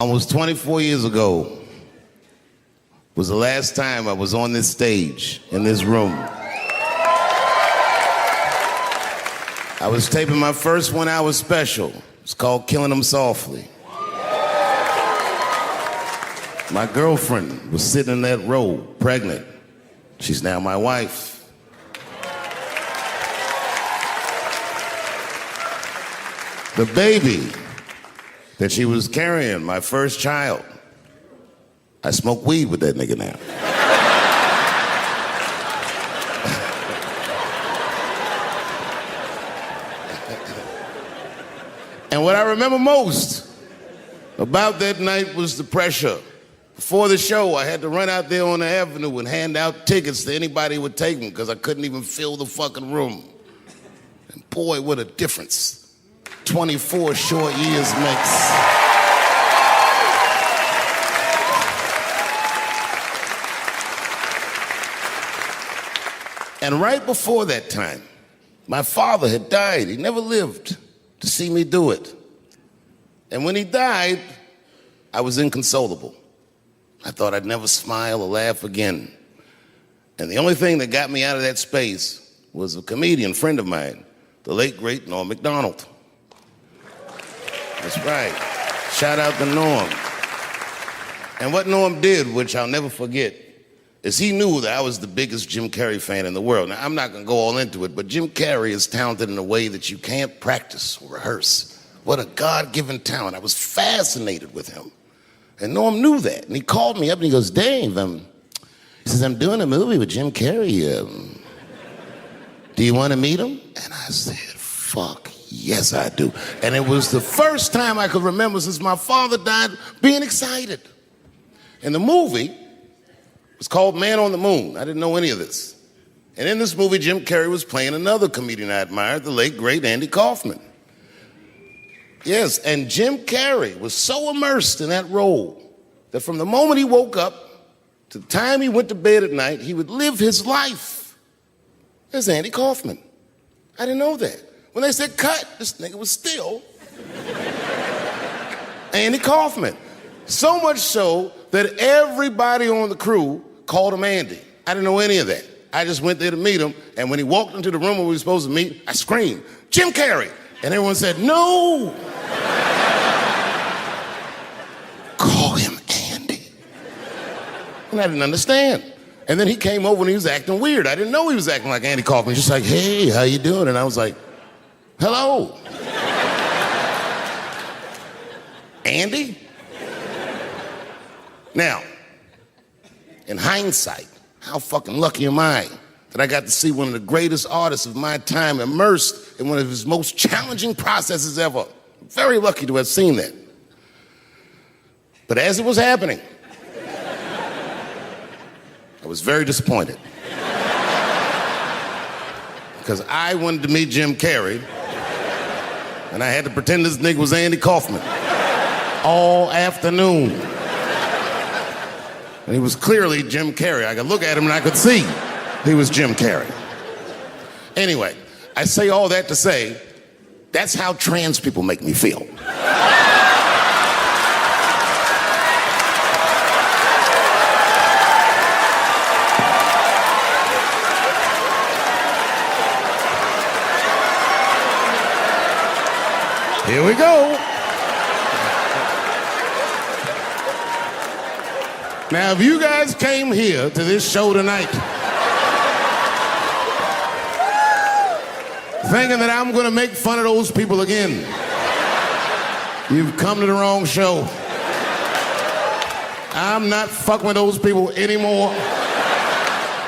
Almost 24 years ago was the last time I was on this stage, in this room. I was taping my first 1 hour special. It's called Killing Them Softly. My girlfriend was sitting in that row, pregnant. She's now my wife. The baby that she was carrying, my first child, I smoke weed with that nigga now. And what I remember most about that night was the pressure. Before the show, I had to run out there on the avenue and hand out tickets to anybody who would take them because I couldn't even fill the fucking room. And boy, what a difference 24 short years makes. And right before that time, my father had died. He never lived to see me do it. And when he died, I was inconsolable. I thought I'd never smile or laugh again. And the only thing that got me out of that space was a comedian friend of mine, the late, great Norm Macdonald. That's right. Shout out to Norm. And what Norm did, which I'll never forget, is he knew that I was the biggest Jim Carrey fan in the world. Now, I'm not going to go all into it, but Jim Carrey is talented in a way that you can't practice or rehearse. What a God-given talent. I was fascinated with him. And Norm knew that. And he called me up and he goes, Dave, he says, I'm doing a movie with Jim Carrey. Do you want to meet him? And I said, fuck, yes, I do. And it was the first time I could remember since my father died being excited. And the movie was called Man on the Moon. I didn't know any of this. And in this movie, Jim Carrey was playing another comedian I admired, the late, great Andy Kaufman. Yes, and Jim Carrey was so immersed in that role that from the moment he woke up to the time he went to bed at night, he would live his life as Andy Kaufman. I didn't know that. When they said cut, this nigga was still Andy Kaufman. So much so that everybody on the crew called him Andy. I didn't know any of that. I just went there to meet him, and when he walked into the room where we were supposed to meet, I screamed, Jim Carrey! And everyone said, no! Call him Andy. And I didn't understand. And then he came over and he was acting weird. I didn't know he was acting like Andy Kaufman. Just like, hey, how you doing? And I was like, hello. Andy? Now, in hindsight, how fucking lucky am I that I got to see one of the greatest artists of my time immersed in one of his most challenging processes ever. Very lucky to have seen that. But as it was happening, I was very disappointed. Because I wanted to meet Jim Carrey, and I had to pretend this nigga was Andy Kaufman all afternoon. And he was clearly Jim Carrey. I could look at him and I could see he was Jim Carrey. Anyway, I say all that to say, that's how trans people make me feel. Here we go. Now, if you guys came here to this show tonight thinking that I'm going to make fun of those people again, you've come to the wrong show. I'm not fucking with those people anymore.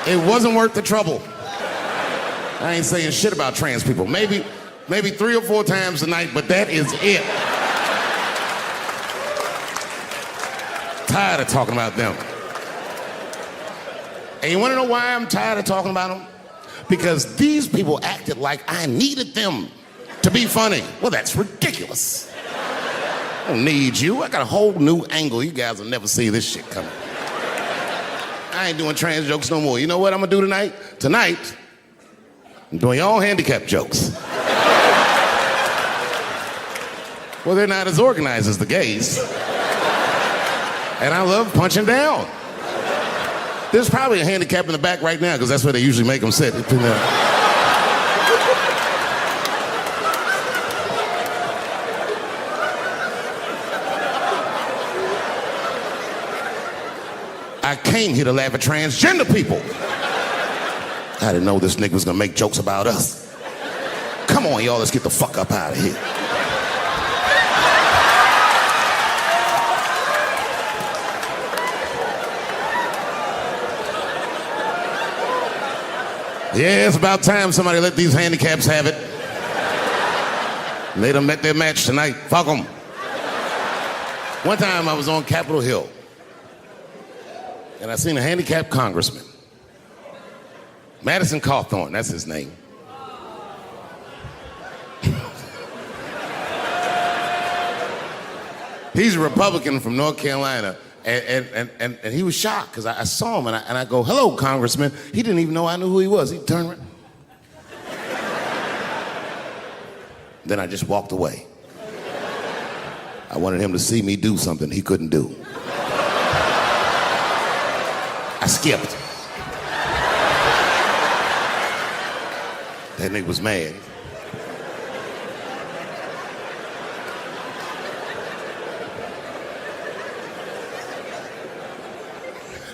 It wasn't worth the trouble. I ain't saying shit about trans people. Maybe 3 or 4 times a night, but that is it. Tired of talking about them. And you want to know why I'm tired of talking about them? Because these people acted like I needed them to be funny. Well, that's ridiculous. I don't need you. I got a whole new angle. You guys will never see this shit coming. I ain't doing trans jokes no more. You know what I'm gonna do tonight? Tonight, I'm doing all handicap jokes. Well, they're not as organized as the gays. And I love punching down. There's probably a handicap in the back right now because that's where they usually make them sit. I came here to laugh at transgender people. I didn't know this nigga was gonna make jokes about us. Come on, y'all, let's get the fuck up out of here. Yeah, it's about time somebody let these handicaps have it. They done met their match tonight. Fuck them. One time I was on Capitol Hill, and I seen a handicapped congressman. Madison Cawthorn, that's his name. He's a Republican from North Carolina, and he was shocked because I saw him, and I go, hello, Congressman. He didn't even know I knew who he was. He turned around. Then I just walked away. I wanted him to see me do something he couldn't do. I skipped. That nigga was mad.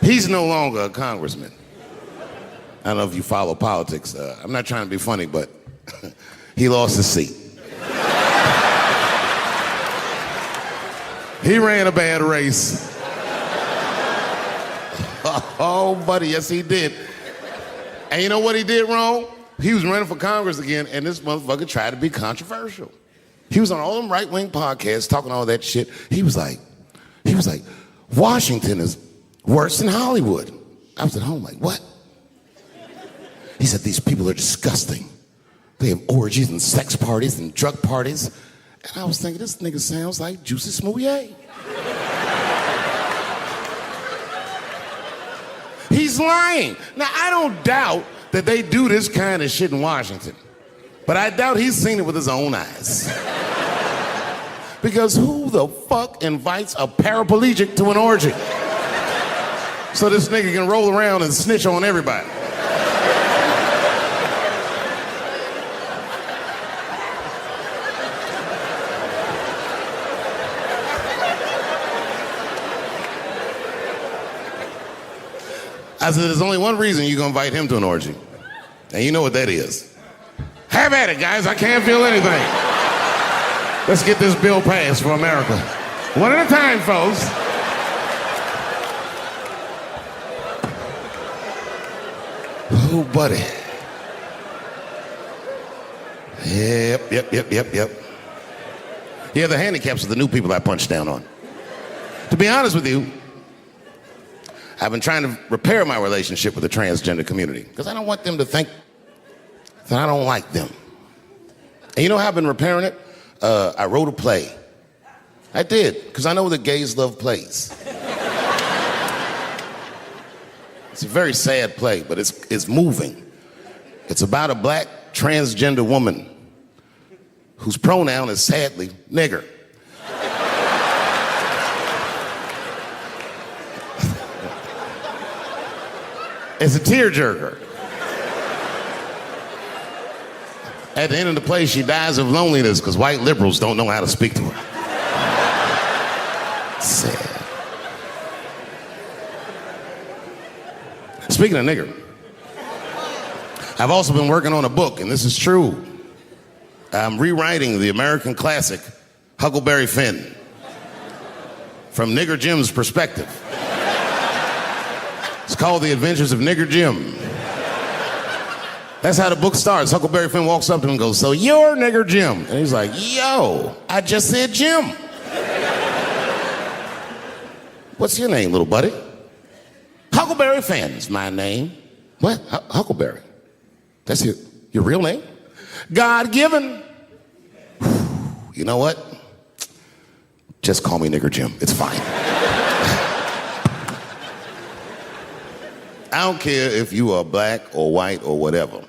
He's no longer a congressman. I don't know if you follow politics. I'm not trying to be funny, but he lost his seat. He ran a bad race. Oh, buddy, yes, he did. And you know what he did wrong? He was running for Congress again, and this motherfucker tried to be controversial. He was on all them right-wing podcasts talking all that shit. He was like, Washington is worse than Hollywood. I was at home like, what? He said, these people are disgusting. They have orgies and sex parties and drug parties. And I was thinking, this nigga sounds like Juicy Smouye. He's lying. Now, I don't doubt that they do this kind of shit in Washington. But I doubt he's seen it with his own eyes. Because who the fuck invites a paraplegic to an orgy? So this nigga can roll around and snitch on everybody. I said, there's only one reason you're gonna invite him to an orgy. And you know what that is. Have at it, guys. I can't feel anything. Let's get this bill passed for America. One at a time, folks. Oh, buddy. Yep. Yeah, the handicaps are the new people I punch down on. To be honest with you, I've been trying to repair my relationship with the transgender community because I don't want them to think that I don't like them. And you know how I've been repairing it? I wrote a play. I did, because I know that gays love plays. It's a very sad play, but it's moving. It's about a black transgender woman whose pronoun is sadly nigger. It's a tearjerker. At the end of the play, she dies of loneliness because white liberals don't know how to speak to her. Sad. Speaking of nigger, I've also been working on a book, and this is true. I'm rewriting the American classic, Huckleberry Finn, from Nigger Jim's perspective. It's called The Adventures of Nigger Jim. That's how the book starts. Huckleberry Finn walks up to him and goes, so you're Nigger Jim. And he's like, yo, I just said Jim. What's your name, little buddy? Huckleberry Finn's my name. What? Huckleberry? That's your real name? God-given. You know what? Just call me Nigger Jim. It's fine. I don't care if you are black or white or whatever.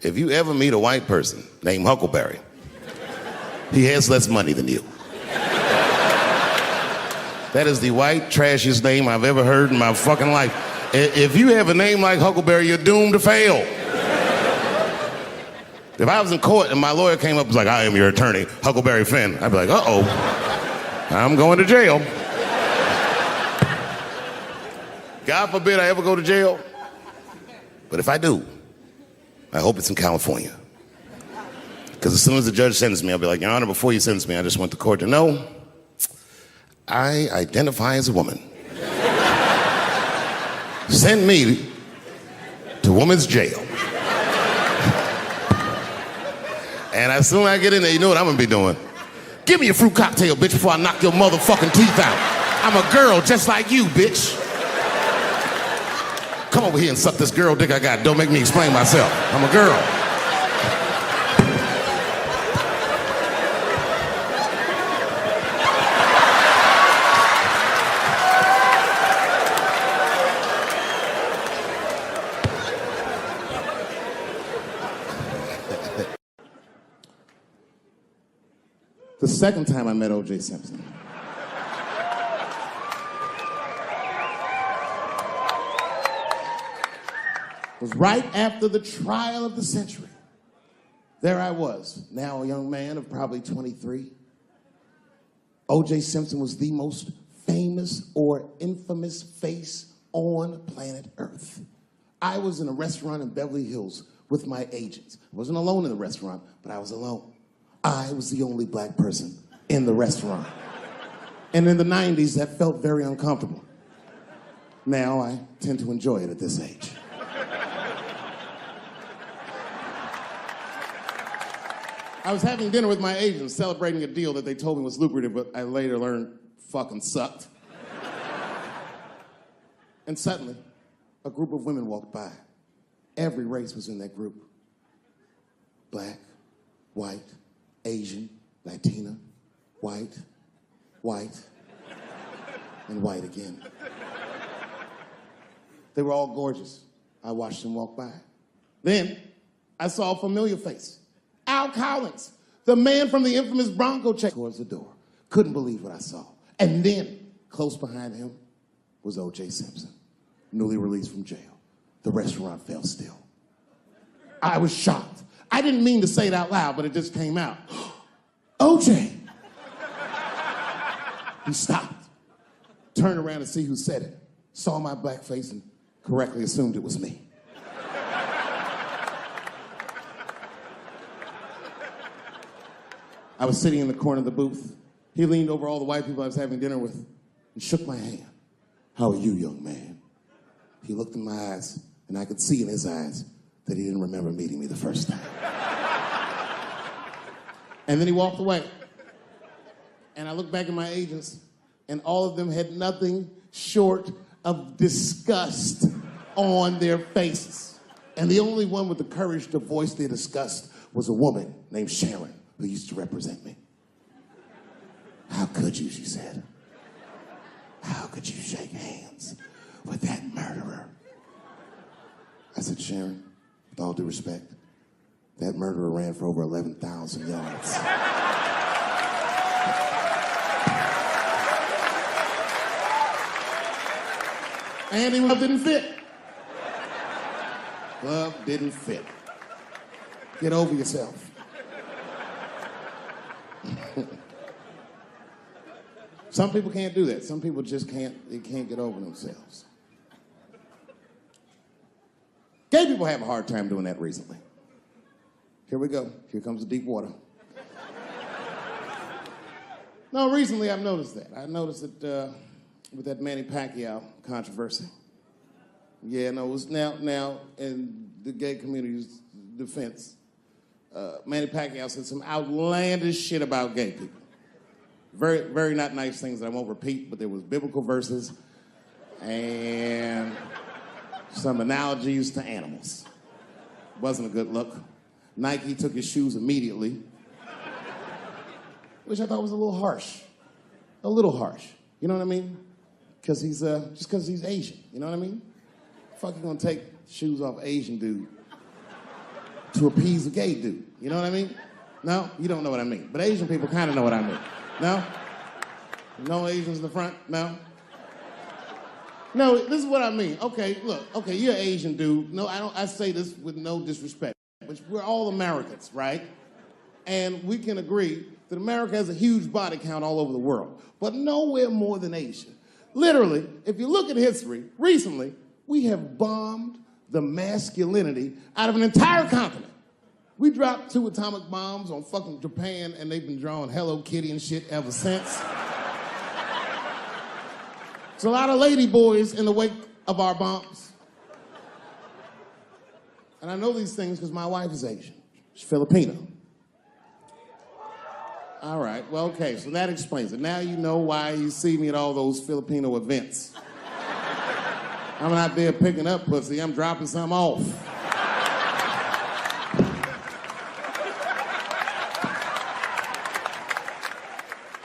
If you ever meet a white person named Huckleberry, he has less money than you. That is the white, trashiest name I've ever heard in my fucking life. If you have a name like Huckleberry, you're doomed to fail. If I was in court and my lawyer came up and was like, I am your attorney, Huckleberry Finn, I'd be like, uh-oh, I'm going to jail. God forbid I ever go to jail. But if I do, I hope it's in California. Because as soon as the judge sentenced me, I'll be like, Your Honor, before you sentence me, I just want the court to know I identify as a woman. Send me to women's jail. And as soon as I get in there, you know what I'm gonna be doing? Give me a fruit cocktail, bitch, before I knock your motherfucking teeth out. I'm a girl just like you, bitch. Come over here and suck this girl dick I got. Don't make me explain myself. I'm a girl. The second time I met O.J. Simpson, was right after the trial of the century. There I was, now a young man of probably 23. O.J. Simpson was the most famous or infamous face on planet Earth. I was in a restaurant in Beverly Hills with my agents. I wasn't alone in the restaurant, but I was alone. I was the only black person in the restaurant. And in the 90s, that felt very uncomfortable. Now I tend to enjoy it at this age. I was having dinner with my agents, celebrating a deal that they told me was lucrative, but I later learned fucking sucked. And suddenly, a group of women walked by. Every race was in that group. Black, white, Asian, Latina, white, and white again. They were all gorgeous. I watched them walk by. Then, I saw a familiar face. Al Collins, the man from the infamous Bronco check towards the door. Couldn't believe what I saw. And then, close behind him, was O.J. Simpson, newly released from jail. The restaurant fell still. I was shocked. I didn't mean to say it out loud, but it just came out. O.J. He stopped, turned around to see who said it, saw my black face, and correctly assumed it was me. I was sitting in the corner of the booth. He leaned over all the white people I was having dinner with and shook my hand. How are you, young man? He looked in my eyes, and I could see in his eyes that he didn't remember meeting me the first time. And then he walked away. And I looked back at my agents, and all of them had nothing short of disgust on their faces. And the only one with the courage to voice their disgust was a woman named Sharon, who used to represent me. How could you, she said. How could you shake hands with that murderer? I said, Sharon, with all due respect, that murderer ran for over 11,000 yards. And the glove didn't fit. Glove didn't fit. Get over yourself. Some people can't do that. Some people just can't get over themselves. Gay people have a hard time doing that recently. Here we go. Here comes the deep water. No, recently I've noticed that. I noticed it with that Manny Pacquiao controversy. Yeah, no, it was now in the gay community's defense, Manny Pacquiao said some outlandish shit about gay people. Very, very not nice things that I won't repeat, but there was biblical verses and some analogies to animals. Wasn't a good look. Nike took his shoes immediately, which I thought was a little harsh. A little harsh. You know what I mean? Because he's, just because he's Asian. You know what I mean? Fuck, you gonna take shoes off Asian dude to appease a gay dude. You know what I mean? No? You don't know what I mean. But Asian people kind of know what I mean. No? No Asians in the front? No? No, this is what I mean. Okay, look, okay, you're an Asian dude. No, I say this with no disrespect, but we're all Americans, right? And we can agree that America has a huge body count all over the world, but nowhere more than Asia. Literally, if you look at history, recently, we have bombed the masculinity out of an entire continent. We dropped 2 atomic bombs on fucking Japan, and they've been drawing Hello Kitty and shit ever since. There's a lot of lady boys in the wake of our bombs. And I know these things because my wife is Asian. She's Filipino. All right, well, okay, so that explains it. Now you know why you see me at all those Filipino events. I'm not there picking up pussy, I'm dropping some off.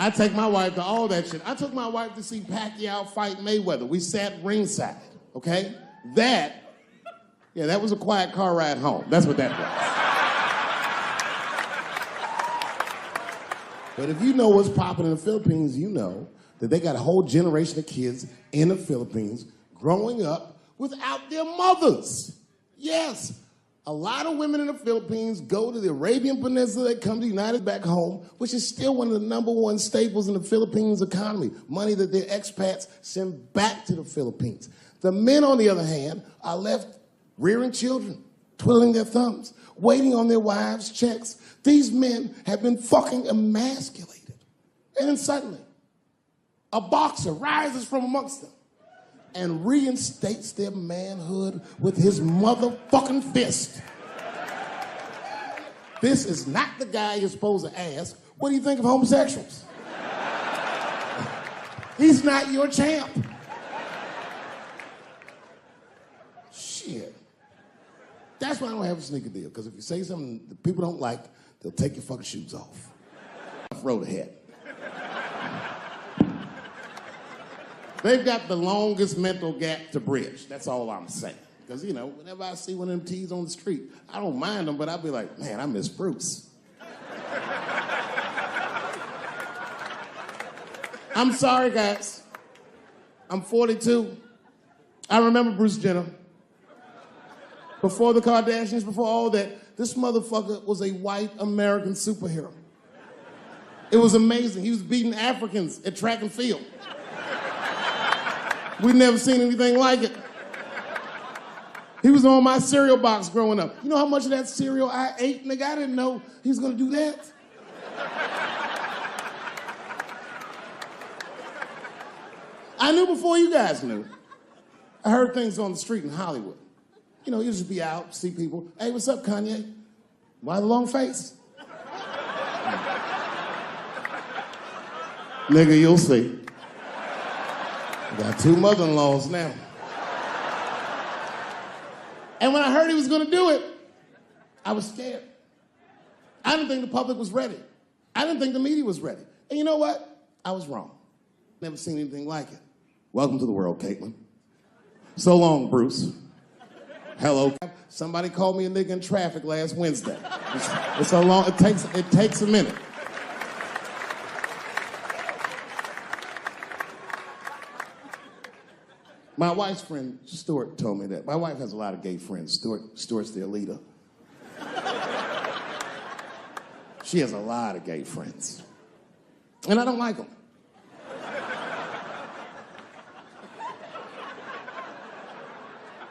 I take my wife to all that shit. I took my wife to see Pacquiao fight Mayweather. We sat ringside, okay? That was a quiet car ride home. That's what that was. But if you know what's popping in the Philippines, you know that they got a whole generation of kids in the Philippines growing up without their mothers. Yes. A lot of women in the Philippines go to the Arabian Peninsula, they come to the United back home, which is still one of the #1 staples in the Philippines economy, money that their expats send back to the Philippines. The men, on the other hand, are left rearing children, twiddling their thumbs, waiting on their wives' checks. These men have been fucking emasculated. And then suddenly, a boxer rises from amongst them and reinstates their manhood with his motherfucking fist. This is not the guy you're supposed to ask, what do you think of homosexuals? He's not your champ. Shit. That's why I don't have a sneaker deal, because if you say something that people don't like, they'll take your fucking shoes off. Road ahead. They've got the longest mental gap to bridge. That's all I'm saying. Because, you know, whenever I see one of them T's on the street, I don't mind them, but I'll be like, man, I miss Bruce. I'm sorry, guys. I'm 42. I remember Bruce Jenner. Before the Kardashians, before all that, this motherfucker was a white American superhero. It was amazing. He was beating Africans at track and field. We'd never seen anything like it. He was on my cereal box growing up. You know how much of that cereal I ate, nigga? I didn't know he was gonna do that. I knew before you guys knew. I heard things on the street in Hollywood. You know, you just be out, see people. Hey, what's up, Kanye? Why the long face? Nigga, you'll see. Got 2 mother-in-laws now. And when I heard he was gonna do it, I was scared. I didn't think the public was ready. I didn't think the media was ready. And you know what? I was wrong. Never seen anything like it. Welcome to the world, Caitlin. So long, Bruce. Hello. Somebody called me a nigga in traffic last Wednesday. It's so long, it takes a minute. My wife's friend, Stuart, told me that. My wife has a lot of gay friends. Stuart's their leader. She has a lot of gay friends. And I don't like them.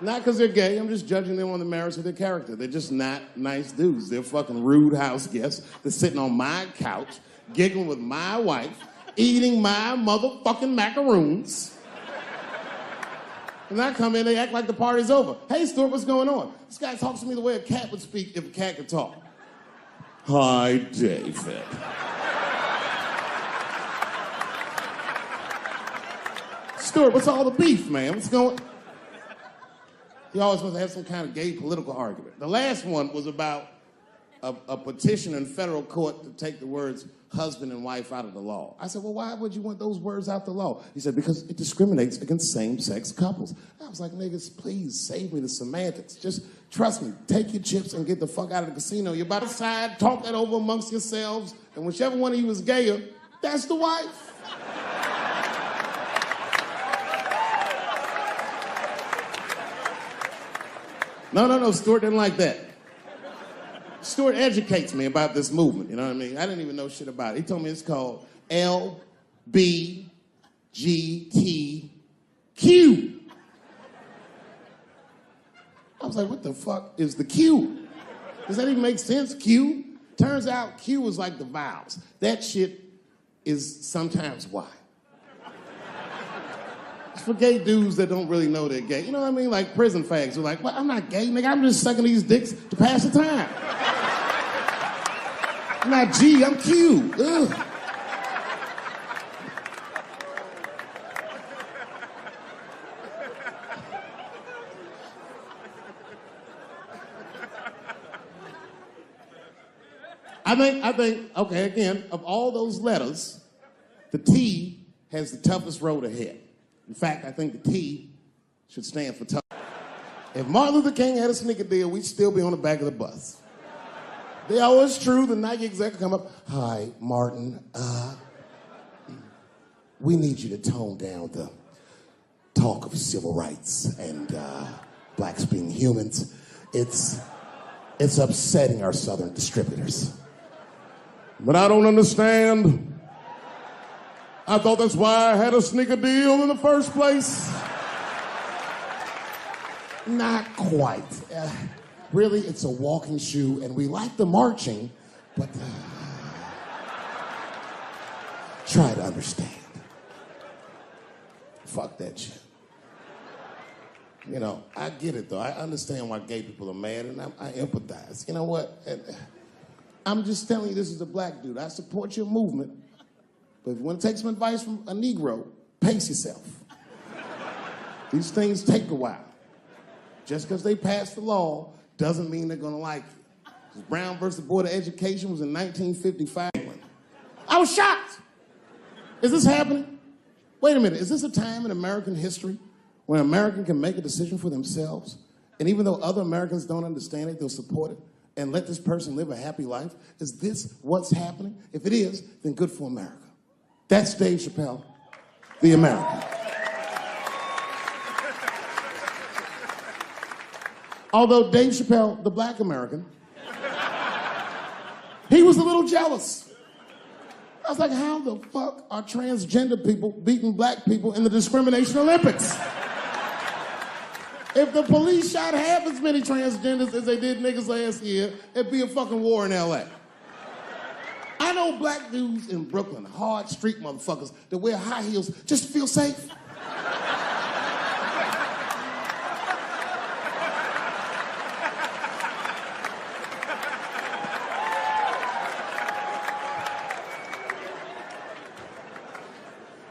Not because they're gay, I'm just judging them on the merits of their character. They're just not nice dudes. They're fucking rude house guests. They're sitting on my couch, giggling with my wife, eating my motherfucking macaroons. And I come in, they act like the party's over. Hey, Stuart, what's going on? This guy talks to me the way a cat would speak if a cat could talk. Hi, David. Stuart, what's all the beef, man? What's going... He always wants to have some kind of gay political argument. The last one was about a petition in federal court to take the words husband and wife out of the law. I said, well, why would you want those words out the law? He said, because it discriminates against same-sex couples. I was like, niggas, please save me the semantics. Just trust me, take your chips and get the fuck out of the casino. You're about to side, talk that over amongst yourselves, and whichever one of you is gayer, that's the wife. No, Stuart didn't like that. Stuart educates me about this movement, you know what I mean? I didn't even know shit about it. He told me it's called LBGTQ. I was like, what the fuck is the Q? Does that even make sense, Q? Turns out Q is like the vowels. That shit is sometimes Y. It's for gay dudes that don't really know they're gay. You know what I mean? Like prison fags who are like, well, I'm not gay, nigga. I'm just sucking these dicks to pass the time. I'm not G, I'm Q. Ugh. I think, okay, again, of all those letters, the T has the toughest road ahead. In fact, I think the T should stand for tough. If Martin Luther King had a sneaker deal, we'd still be on the back of the bus. They always true, the Nike exec would come up, hi, Martin, we need you to tone down the talk of civil rights and blacks being humans. It's upsetting our southern distributors. But I don't understand. I thought that's why I had a sneaker deal in the first place. Not quite. Really, it's a walking shoe, and we like the marching, but try to understand. Fuck that shit. You know, I get it, though. I understand why gay people are mad, and I empathize. You know what? I'm just telling you this is a black dude. I support your movement, but if you want to take some advice from a Negro, pace yourself. These things take a while. Just because they passed the law doesn't mean they're going to like you. Brown versus Board of Education was in 1955. I was shocked. Is this happening? Wait a minute. Is this a time in American history when an American can make a decision for themselves, and even though other Americans don't understand it, they'll support it and let this person live a happy life? Is this what's happening? If it is, then good for America. That's Dave Chappelle, the American. Although Dave Chappelle, the black American, he was a little jealous. I was like, how the fuck are transgender people beating black people in the discrimination Olympics? If the police shot half as many transgenders as they did niggas last year, it'd be a fucking war in LA. I know black dudes in Brooklyn, hard street motherfuckers that wear high heels just to feel safe.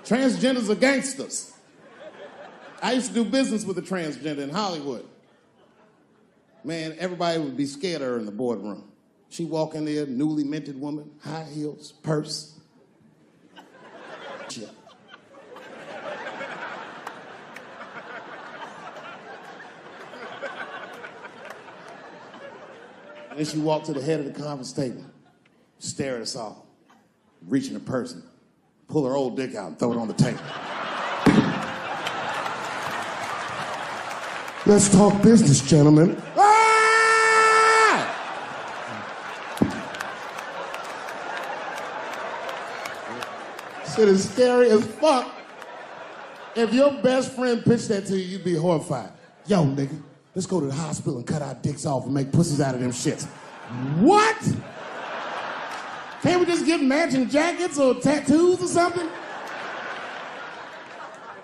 Transgenders are gangsters. I used to do business with a transgender in Hollywood. Man, everybody would be scared of her in the boardroom. She'd walk in there, newly minted woman, high heels, purse. Shit. And then she walked to the head of the conference table, stare at us all, reach in her purse, and pull her old dick out and throw it on the table. Let's talk business, gentlemen. Ah! Shit is scary as fuck. If your best friend pitched that to you, you'd be horrified. Yo, nigga, let's go to the hospital and cut our dicks off and make pussies out of them shits. What? Can't we just get matching jackets or tattoos or something?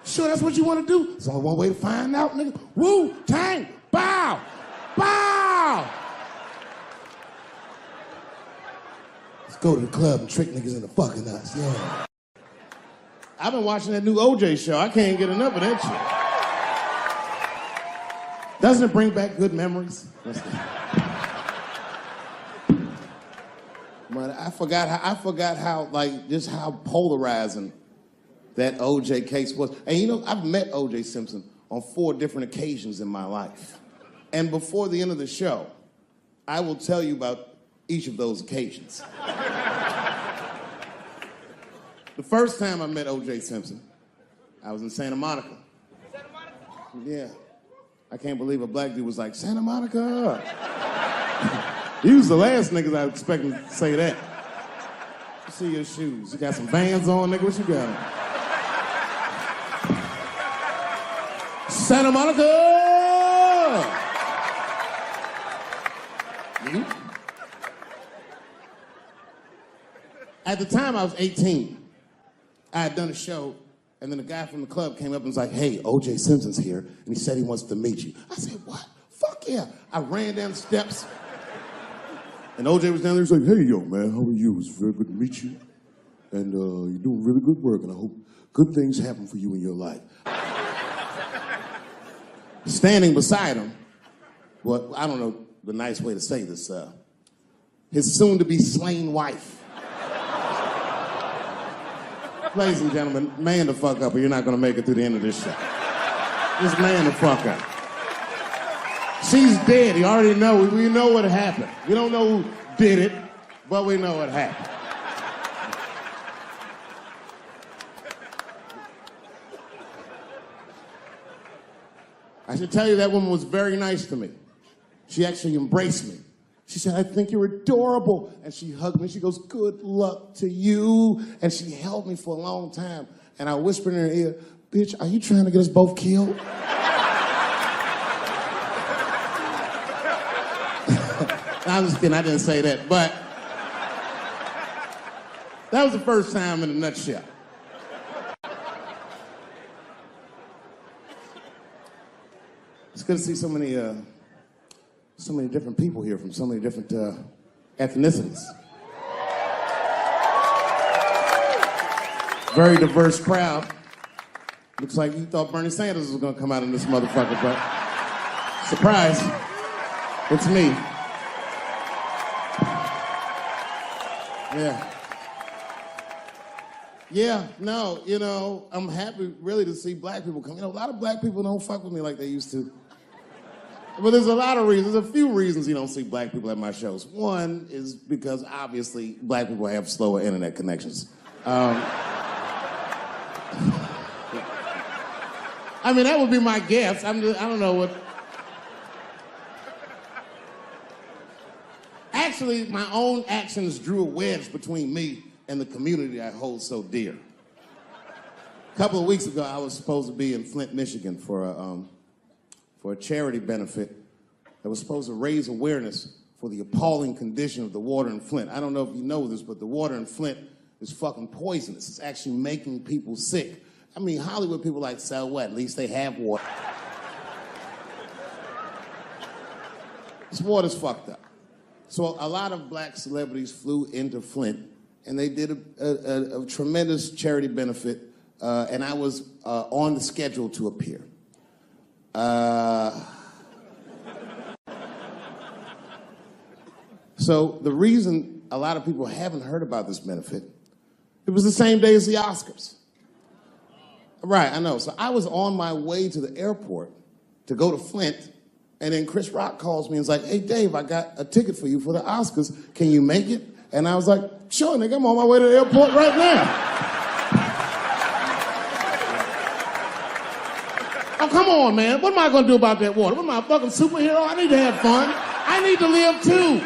Sure, that's what you want to do? There's only one way to find out, nigga. Wu-Tang, bow, bow. Let's go to the club and trick niggas into fucking us, yeah. I've been watching that new OJ show. I can't get enough of that shit. Doesn't it bring back good memories? But I forgot how, like, just how polarizing that OJ case was. And you know, I've met OJ Simpson on 4 different occasions in my life. And before the end of the show, I will tell you about each of those occasions. The first time I met OJ Simpson, I was in Santa Monica. Santa Monica? Yeah. I can't believe a black dude was like, Santa Monica. He was the last niggas I was expecting to say that. See your shoes. You got some Vans on, nigga? What you got on? Santa Monica! You? At the time, I was 18. I had done a show, and then a guy from the club came up and was like, hey, O.J. Simpson's here, and he said he wants to meet you. I said, what? Fuck yeah. I ran down the steps, and O.J. was down there. He was like, hey, yo, man, how are you? It's very good to meet you, and you're doing really good work, and I hope good things happen for you in your life. Standing beside him, well, I don't know the nice way to say this, his soon-to-be slain wife. Ladies and gentlemen, man the fuck up or you're not gonna make it through the end of this show. Just man the fuck up. She's dead, you already know, we know what happened. We don't know who did it, but we know what happened. I should tell you that woman was very nice to me. She actually embraced me. She said, I think you're adorable. And she hugged me. She goes, good luck to you. And she held me for a long time. And I whispered in her ear, bitch, are you trying to get us both killed? I'm just kidding, I didn't say that. But that was the first time in a nutshell. It's good to see so many different people here from so many different ethnicities. Very diverse crowd. Looks like you thought Bernie Sanders was gonna come out in this motherfucker, but surprise, it's me. Yeah, no, you know, I'm happy really to see black people come. You know, a lot of black people don't fuck with me like they used to. But there's a lot of reasons, a few reasons you don't see black people at my shows. One is because obviously black people have slower internet connections. I mean, that would be my guess. I don't know what. Actually, my own actions drew a wedge between me and the community I hold so dear. A couple of weeks ago, I was supposed to be in Flint, Michigan for a charity benefit that was supposed to raise awareness for the appalling condition of the water in Flint. I don't know if you know this, but the water in Flint is fucking poisonous. It's actually making people sick. I mean, Hollywood people like, so what? At least they have water. This water's fucked up. So a lot of black celebrities flew into Flint, and they did a tremendous charity benefit, and I was on the schedule to appear. So the reason a lot of people haven't heard about this benefit, it was the same day as the Oscars. Right, I know. So I was on my way to the airport to go to Flint, and then Chris Rock calls me and is like, hey, Dave, I got a ticket for you for the Oscars. Can you make it? And I was like, sure, nigga, I'm on my way to the airport right now. Oh, come on, man. What am I going to do about that water? What am I, a fucking superhero? I need to have fun. I need to live, too.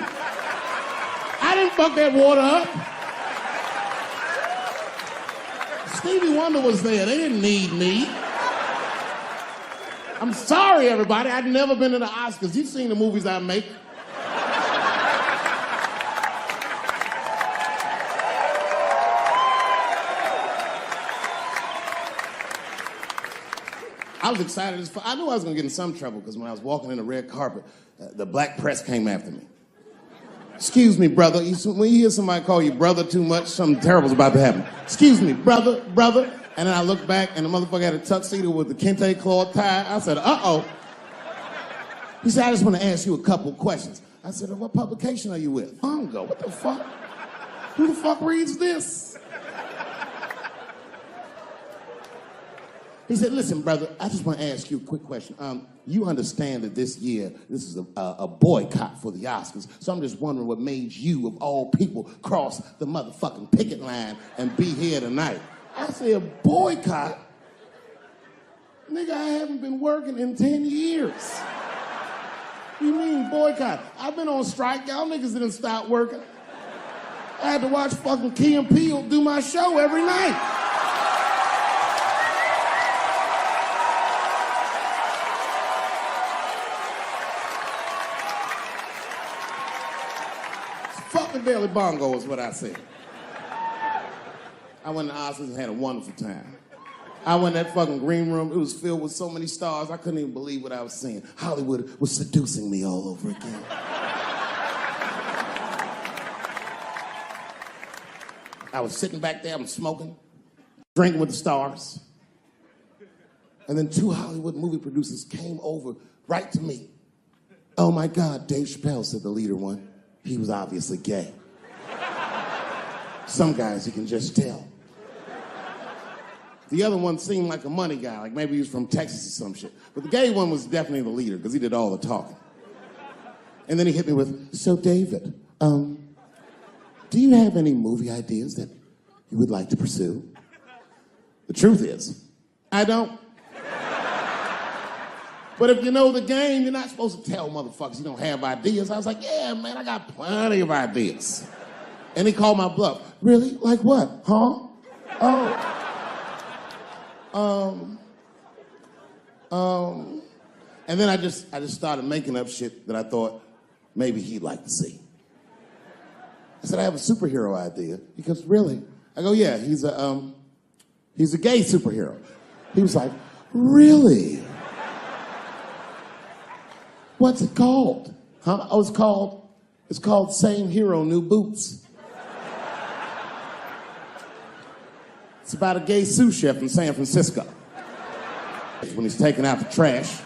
I didn't fuck that water up. Stevie Wonder was there. They didn't need me. I'm sorry, everybody. I've never been to the Oscars. You've seen the movies I make. I was excited as fuck. I knew I was going to get in some trouble because when I was walking in the red carpet, the black press came after me. Excuse me, brother. When you hear somebody call you brother too much, something terrible's about to happen. Excuse me, brother. And then I looked back, and the motherfucker had a tuxedo with the kente cloth tie. I said, uh-oh. He said, I just want to ask you a couple questions. I said, what publication are you with? Mongo, what the fuck? Who the fuck reads this? He said, listen, brother, I just want to ask you a quick question. You understand that this year, this is a boycott for the Oscars, so I'm just wondering what made you, of all people, cross the motherfucking picket line and be here tonight. I said, boycott? Nigga, I haven't been working in 10 years. What do you mean boycott? I've been on strike. Y'all niggas didn't stop working. I had to watch fucking Key and Peele do my show every night. Fuck the Daily Bongo is what I said. I went to Oscars and had a wonderful time. I went in that fucking green room. It was filled with so many stars, I couldn't even believe what I was seeing. Hollywood was seducing me all over again. I was sitting back there, I'm smoking, drinking with the stars. And then 2 Hollywood movie producers came over right to me. Oh my God, Dave Chappelle, said the leader one. He was obviously gay. Some guys you can just tell. The other one seemed like a money guy, like maybe he was from Texas or some shit. But the gay one was definitely the leader, because he did all the talking. And then he hit me with, so David, do you have any movie ideas that you would like to pursue? The truth is, I don't. But if you know the game, you're not supposed to tell motherfuckers you don't have ideas. I was like, yeah, man, I got plenty of ideas. And he called my bluff. Really? Like what? Huh? And then I just started making up shit that I thought maybe he'd like to see. I said, I have a superhero idea. He goes, really? I go, yeah, he's a gay superhero. He was like, really? What's it called? Huh? Oh, it's called Same Hero, New Boots. It's about a gay sous chef in San Francisco. When he's taking out the trash,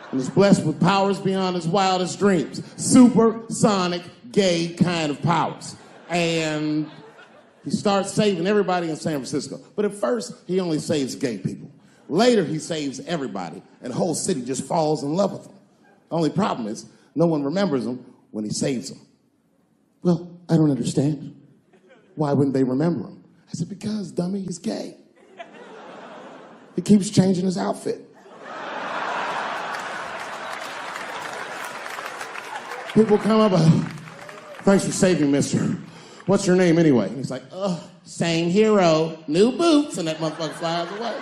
and he's blessed with powers beyond his wildest dreams. Supersonic, gay kind of powers. And he starts saving everybody in San Francisco. But at first, he only saves gay people. Later, he saves everybody, and the whole city just falls in love with him. The only problem is, no one remembers him when he saves them. Well, I don't understand. Why wouldn't they remember him? I said, because, dummy, he's gay. He keeps changing his outfit. People come up, thanks for saving, mister. What's your name anyway? And he's like, same hero, new boots, and that motherfucker flies away.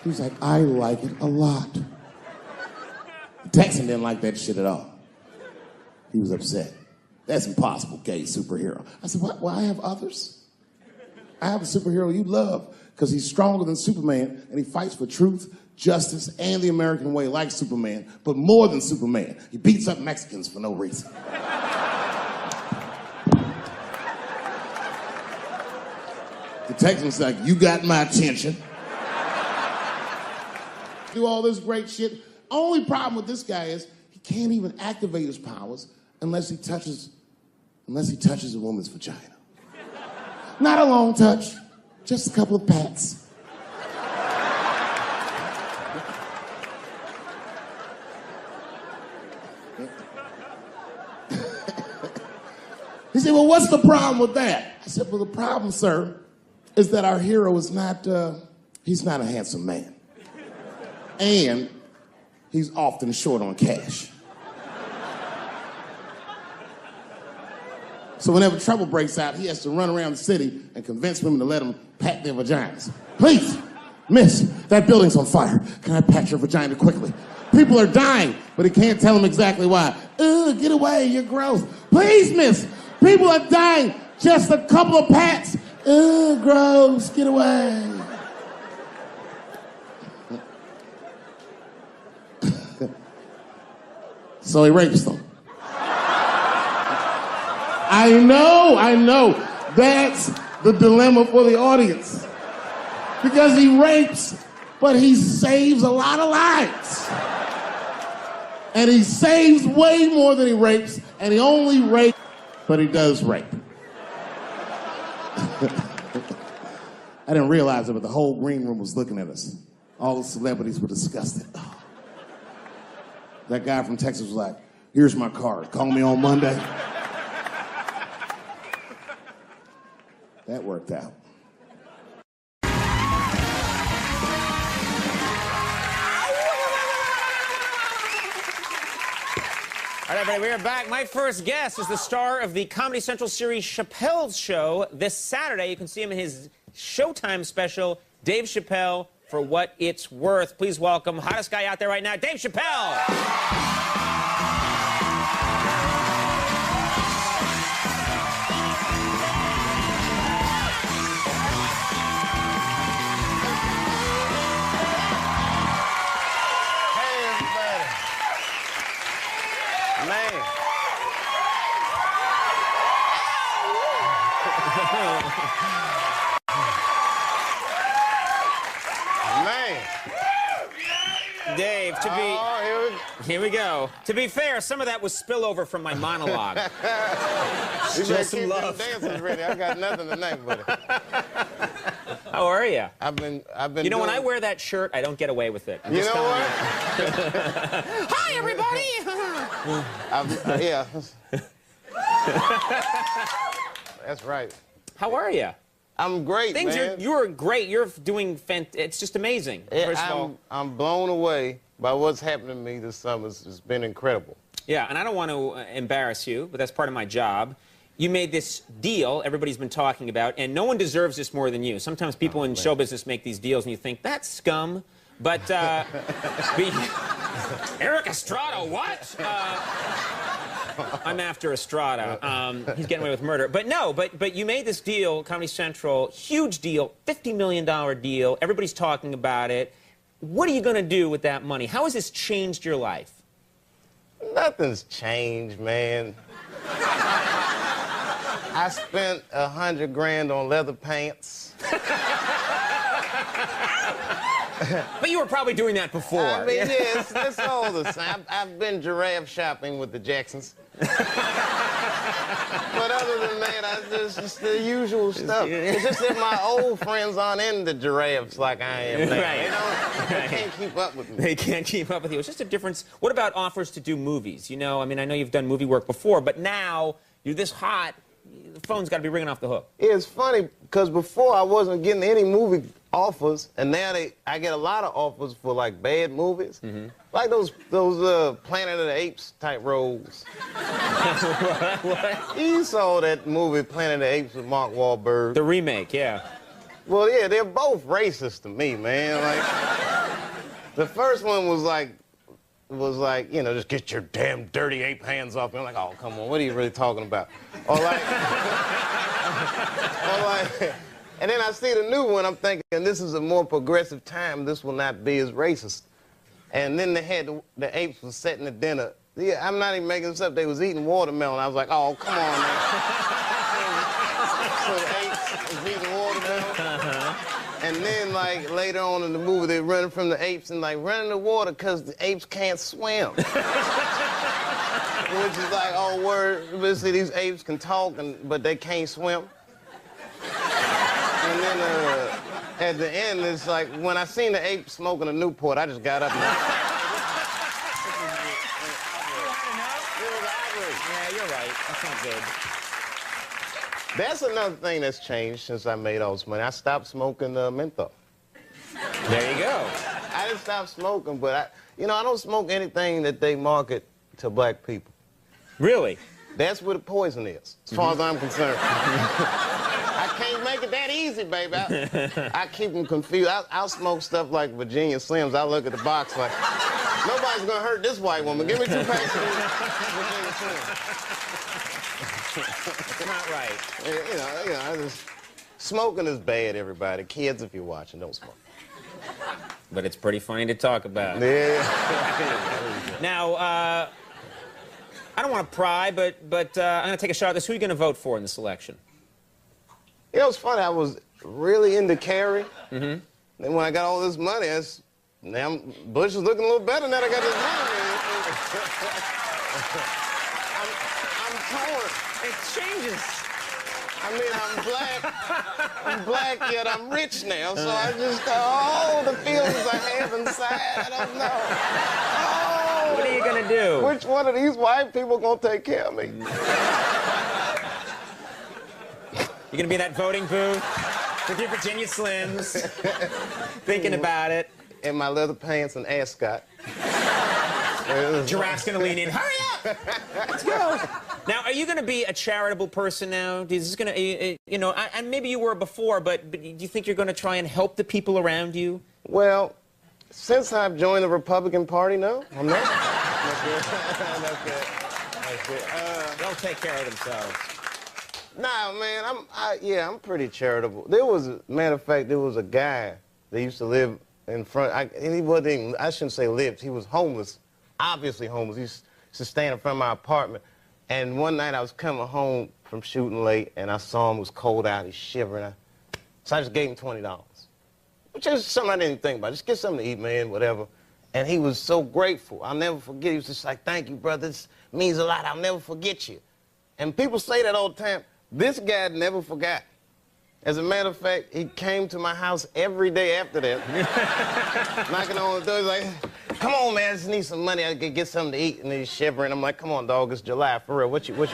He's like, I like it a lot. The Texan didn't like that shit at all. He was upset. That's impossible, gay superhero. I said, what? Well, I have others. I have a superhero you love because he's stronger than Superman and he fights for truth, justice, and the American way like Superman, but more than Superman. He beats up Mexicans for no reason. The Texan's like, you got my attention. Do all this great shit. Only problem with this guy is he can't even activate his powers unless he touches a woman's vagina. Not a long touch, just a couple of pats. He said, well, what's the problem with that? I said, well, the problem, sir, is that our hero is not, he's not a handsome man. And he's often short on cash. So whenever trouble breaks out, he has to run around the city and convince women to let him pat their vaginas. Please, miss, that building's on fire. Can I pat your vagina quickly? People are dying, but he can't tell them exactly why. Ugh, get away, you're gross. Please, miss, people are dying. Just a couple of pats. Ugh, gross, get away. So he rapes them. I know. That's the dilemma for the audience. Because he rapes, but he saves a lot of lives. And he saves way more than he rapes, and he only rapes, but he does rape. I didn't realize it, but the whole green room was looking at us. All the celebrities were disgusted. That guy from Texas was like, here's my card. Call me on Monday. That worked out. All right, everybody, we are back. My first guest is the star of the Comedy Central series Chappelle's Show. This Saturday, you can see him in his Showtime special, Dave Chappelle, For What It's Worth. Please welcome, hottest guy out there right now, Dave Chappelle. Man. Man. Dave, to be... here we go. To be fair, some of that was spillover from my monologue. You better keep them dancers ready. I got nothing tonight, buddy. How are you? I've been. You know, when I wear that shirt, I don't get away with it. You know what? Hi, everybody. Yeah. That's right. How are you? I'm great, man. You're great. You're doing it's just amazing. First of all, I'm blown away by what's happened to me this summer. It's been incredible. Yeah, and I don't want to embarrass you, but that's part of my job. You made this deal everybody's been talking about, and no one deserves this more than you. Sometimes people in show business make these deals, and you think, that's scum. But, Eric Estrada, what? I'm after Estrada. He's getting away with murder. But no, but you made this deal, Comedy Central, huge deal, $50 million deal. Everybody's talking about it. What are you going to do with that money? How has this changed your life? Nothing's changed, man. I spent $100 grand on leather pants. But you were probably doing that before. I mean, yeah, it's all the same. I've been giraffe shopping with the Jacksons. But other than that, just the usual stuff. It's just that my old friends aren't into giraffes like I am now. Right. They can't keep up with me. They can't keep up with you. It's just a difference. What about offers to do movies? You know, I mean, I know you've done movie work before, but now you're this hot, the phone's got to be ringing off the hook. It's funny, because before I wasn't getting any movie offers, and now I get a lot of offers for, like, bad movies. Mm-hmm. Like those Planet of the Apes type roles. What? You saw that movie, Planet of the Apes, with Mark Wahlberg. The remake, yeah. Well, yeah, they're both racist to me, man. Like, the first one was like, you know, just get your damn dirty ape hands off me. I'm like, oh, come on, what are you really talking about? Or like, and then I see the new one, I'm thinking, this is a more progressive time, this will not be as racist. And then they had the apes was setting the dinner. Yeah, I'm not even making this up, they was eating watermelon. I was like, oh, come on, man. So the apes was eating watermelon. And then, like, later on in the movie, they're running from the apes and, like, running the water because the apes can't swim. Which is like, oh, word, obviously these apes can talk, but they can't swim. And then at the end, it's like, when I seen the ape smoking a Newport, I just got up and... Yeah, you're right. That's not good. That's another thing that's changed since I made all this money. I stopped smoking menthol. There you go. I didn't stop smoking, but I don't smoke anything that they market to black people. Really? That's where the poison is, as far as I'm concerned. I can't make it that easy, baby. I keep them confused. I'll smoke stuff like Virginia Slims. I look at the box like, nobody's gonna hurt this white woman. Give me 2 packs of Virginia Slims. It's not right. Smoking is bad, everybody. Kids, if you're watching, don't smoke. But it's pretty funny to talk about. Yeah. Now, I don't want to pry, but I'm going to take a shot at this. Who are you going to vote for in this election? You know, it's funny. I was really into Kerry. Mm-hmm. Then when I got all this money, now Bush is looking a little better now that I got this money. I'm torn. It changes. I mean, I'm black, yet I'm rich now, so I just, the feelings I have inside, I don't know. Oh, what are you gonna do? Which one of these white people gonna take care of me? You're gonna be in that voting booth with your Virginia Slims, thinking about it. In my leather pants and ascot. Giraffe's gonna lean in. Hurry up! Let's go. Now, are you gonna be a charitable person now? Is this gonna, you know, and maybe you were before, but do you think you're gonna try and help the people around you? Well, since I've joined the Republican Party, no, I'm not. That's good. That's good. They'll take care of themselves. Nah, man, I'm pretty charitable. There was, matter of fact, there was a guy that used to live in front, and he wasn't even, I shouldn't say lived, he was homeless, obviously homeless. He used to stand in front of my apartment. And one night I was coming home from shooting late, and I saw him, it was cold out, he's shivering. So I just gave him $20. Which is something I didn't think about. Just get something to eat, man, whatever. And he was so grateful. I'll never forget. He was just like, thank you, brother. This means a lot. I'll never forget you. And people say that all the time. This guy never forgot. As a matter of fact, he came to my house every day after that. Knocking on the door, he's like, come on, man, I just need some money. I could get something to eat. And he's shivering. I'm like, come on, dog, it's July, for real. What you want?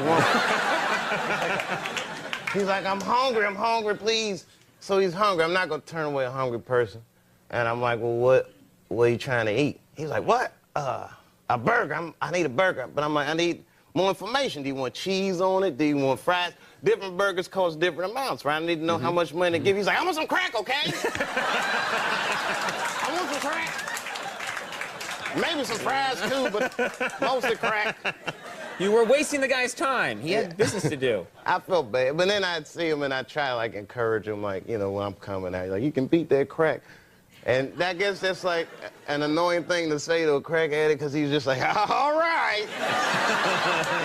He's like, I'm hungry, please. So he's hungry. I'm not going to turn away a hungry person. And I'm like, well, what are you trying to eat? He's like, what? A burger. I need a burger. But I'm like, I need more information. Do you want cheese on it? Do you want fries? Different burgers cost different amounts, right? I need to know how much money to give you. He's like, I want some crack, okay? I want some crack. Maybe some fries, too, but mostly crack. You were wasting the guy's time. He had business to do. I felt bad. But then I'd see him and I'd try to, like, encourage him, like, you know, when I'm coming out. Like, you can beat that crack. And I guess that's, like, an annoying thing to say to a crack addict because he's just like, all right.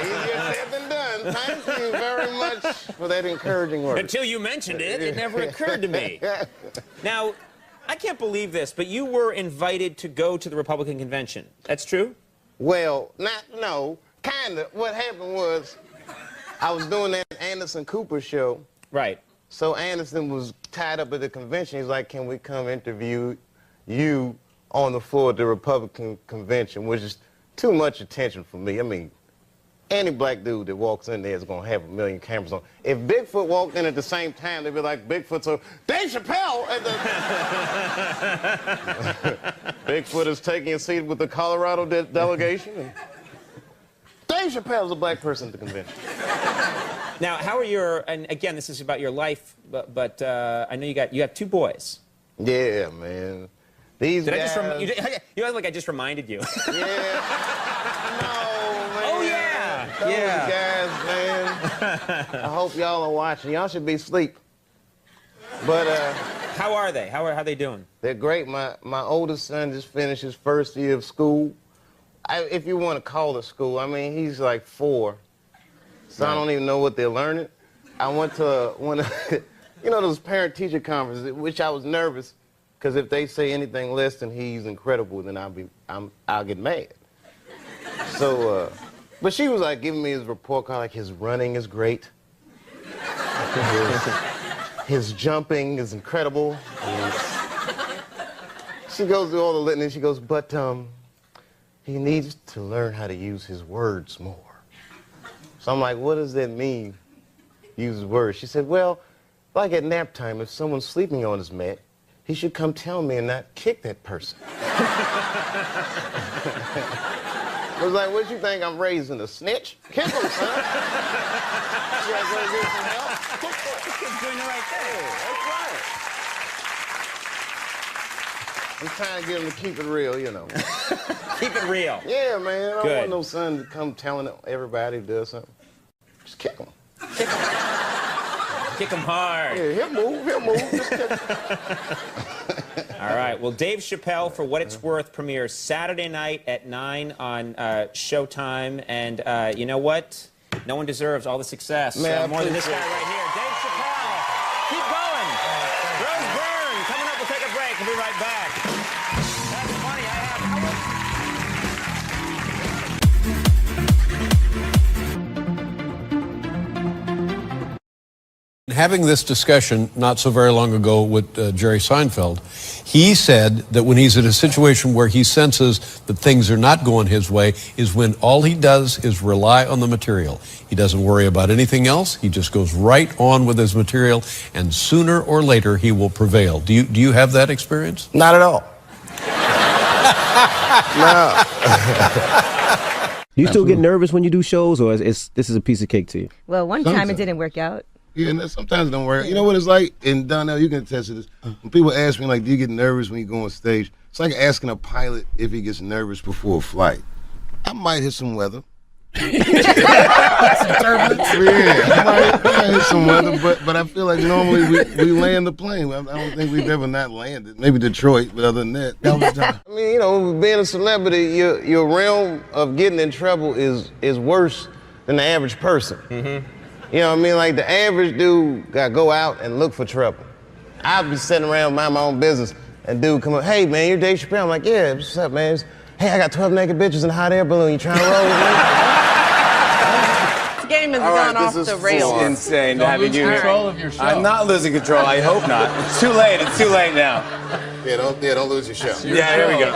Easier said than done. Thank you very much for that encouraging word. Until you mentioned it, it never occurred to me. Now, I can't believe this, but you were invited to go to the Republican convention. That's true? Well, no. Kind of. What happened was I was doing that Anderson Cooper show. Right. So Anderson was tied up at the convention. He's like, can we come interview you on the floor at the Republican convention, which is too much attention for me. I mean, any black dude that walks in there is going to have a million cameras on. If Bigfoot walked in at the same time, they'd be like, Bigfoot, so Dave Chappelle at the... Bigfoot is taking a seat with the Colorado delegation. Dave Chappelle's a black person at the convention. Now, how are your, and again, this is about your life, but I know you have two boys. Yeah, man. These guys... you act like I just reminded you. Yeah. No, man. Oh, yeah. Those guys, man. I hope y'all are watching. Y'all should be asleep. But, How are they? How are they doing? they're great. My oldest son just finished his first year of school. If you want to call it school, I mean, he's like 4. So I don't even know what they're learning. I went to one of, you know, those parent-teacher conferences, which I was nervous, because if they say anything less than he's incredible, then I'll get mad. So, but she was like giving me his report card, like his running is great. His jumping is incredible. She goes through all the litany, she goes, but he needs to learn how to use his words more. So I'm like, what does that mean, use words? She said, well, like at nap time, if someone's sleeping on his mat, he should come tell me and not kick that person. I was like, what you think I'm raising, a snitch? Kick him, son. You guys want to get some help? He's doing the right thing. That's right. I'm trying to get him to keep it real, you know. Keep it real. Yeah, man. I don't Good. want no son to come telling everybody who does something. Just kick him. Kick him hard. Yeah, he'll move. Just kick him. All right. Well, Dave Chappelle, For What It's Worth, premieres Saturday night at 9 on Showtime. And you know what? No one deserves all the success more than this guy right here. Dave Chappelle. Keep going. Rose Byrne. Coming up, we'll take a break. We'll be right back. That's funny. having this discussion not so very long ago with Jerry Seinfeld, he said that when he's in a situation where he senses that things are not going his way is when all he does is rely on the material. He doesn't worry about anything else. He just goes right on with his material, and sooner or later he will prevail. Do you have that experience? Not at all. No. Do you still get nervous when you do shows, or this is a piece of cake to you? Well, one time it didn't work out. Yeah, and sometimes it don't work. You know what it's like? And Donnell, you can attest to this. When people ask me, like, do you get nervous when you go on stage? It's like asking a pilot if he gets nervous before a flight. I might hit some weather. Some turbulence. Yeah, I might hit some weather, but I feel like normally we land the plane. I don't think we've ever not landed. Maybe Detroit, but other than that was time. I mean, you know, being a celebrity, your realm of getting in trouble is worse than the average person. Mm-hmm. You know what I mean? Like, the average dude got to go out and look for trouble. I'd be sitting around mind my own business, and dude come up, hey, man, you're Dave Chappelle. I'm like, yeah, what's up, man? Hey, I got 12 naked bitches in a hot air balloon. You trying to roll with me? This game has gone off the rails. It's insane to have you do control of your show. I'm not losing control. I hope not. It's too late. It's too late now. Yeah, don't lose your show. Yeah, here we go.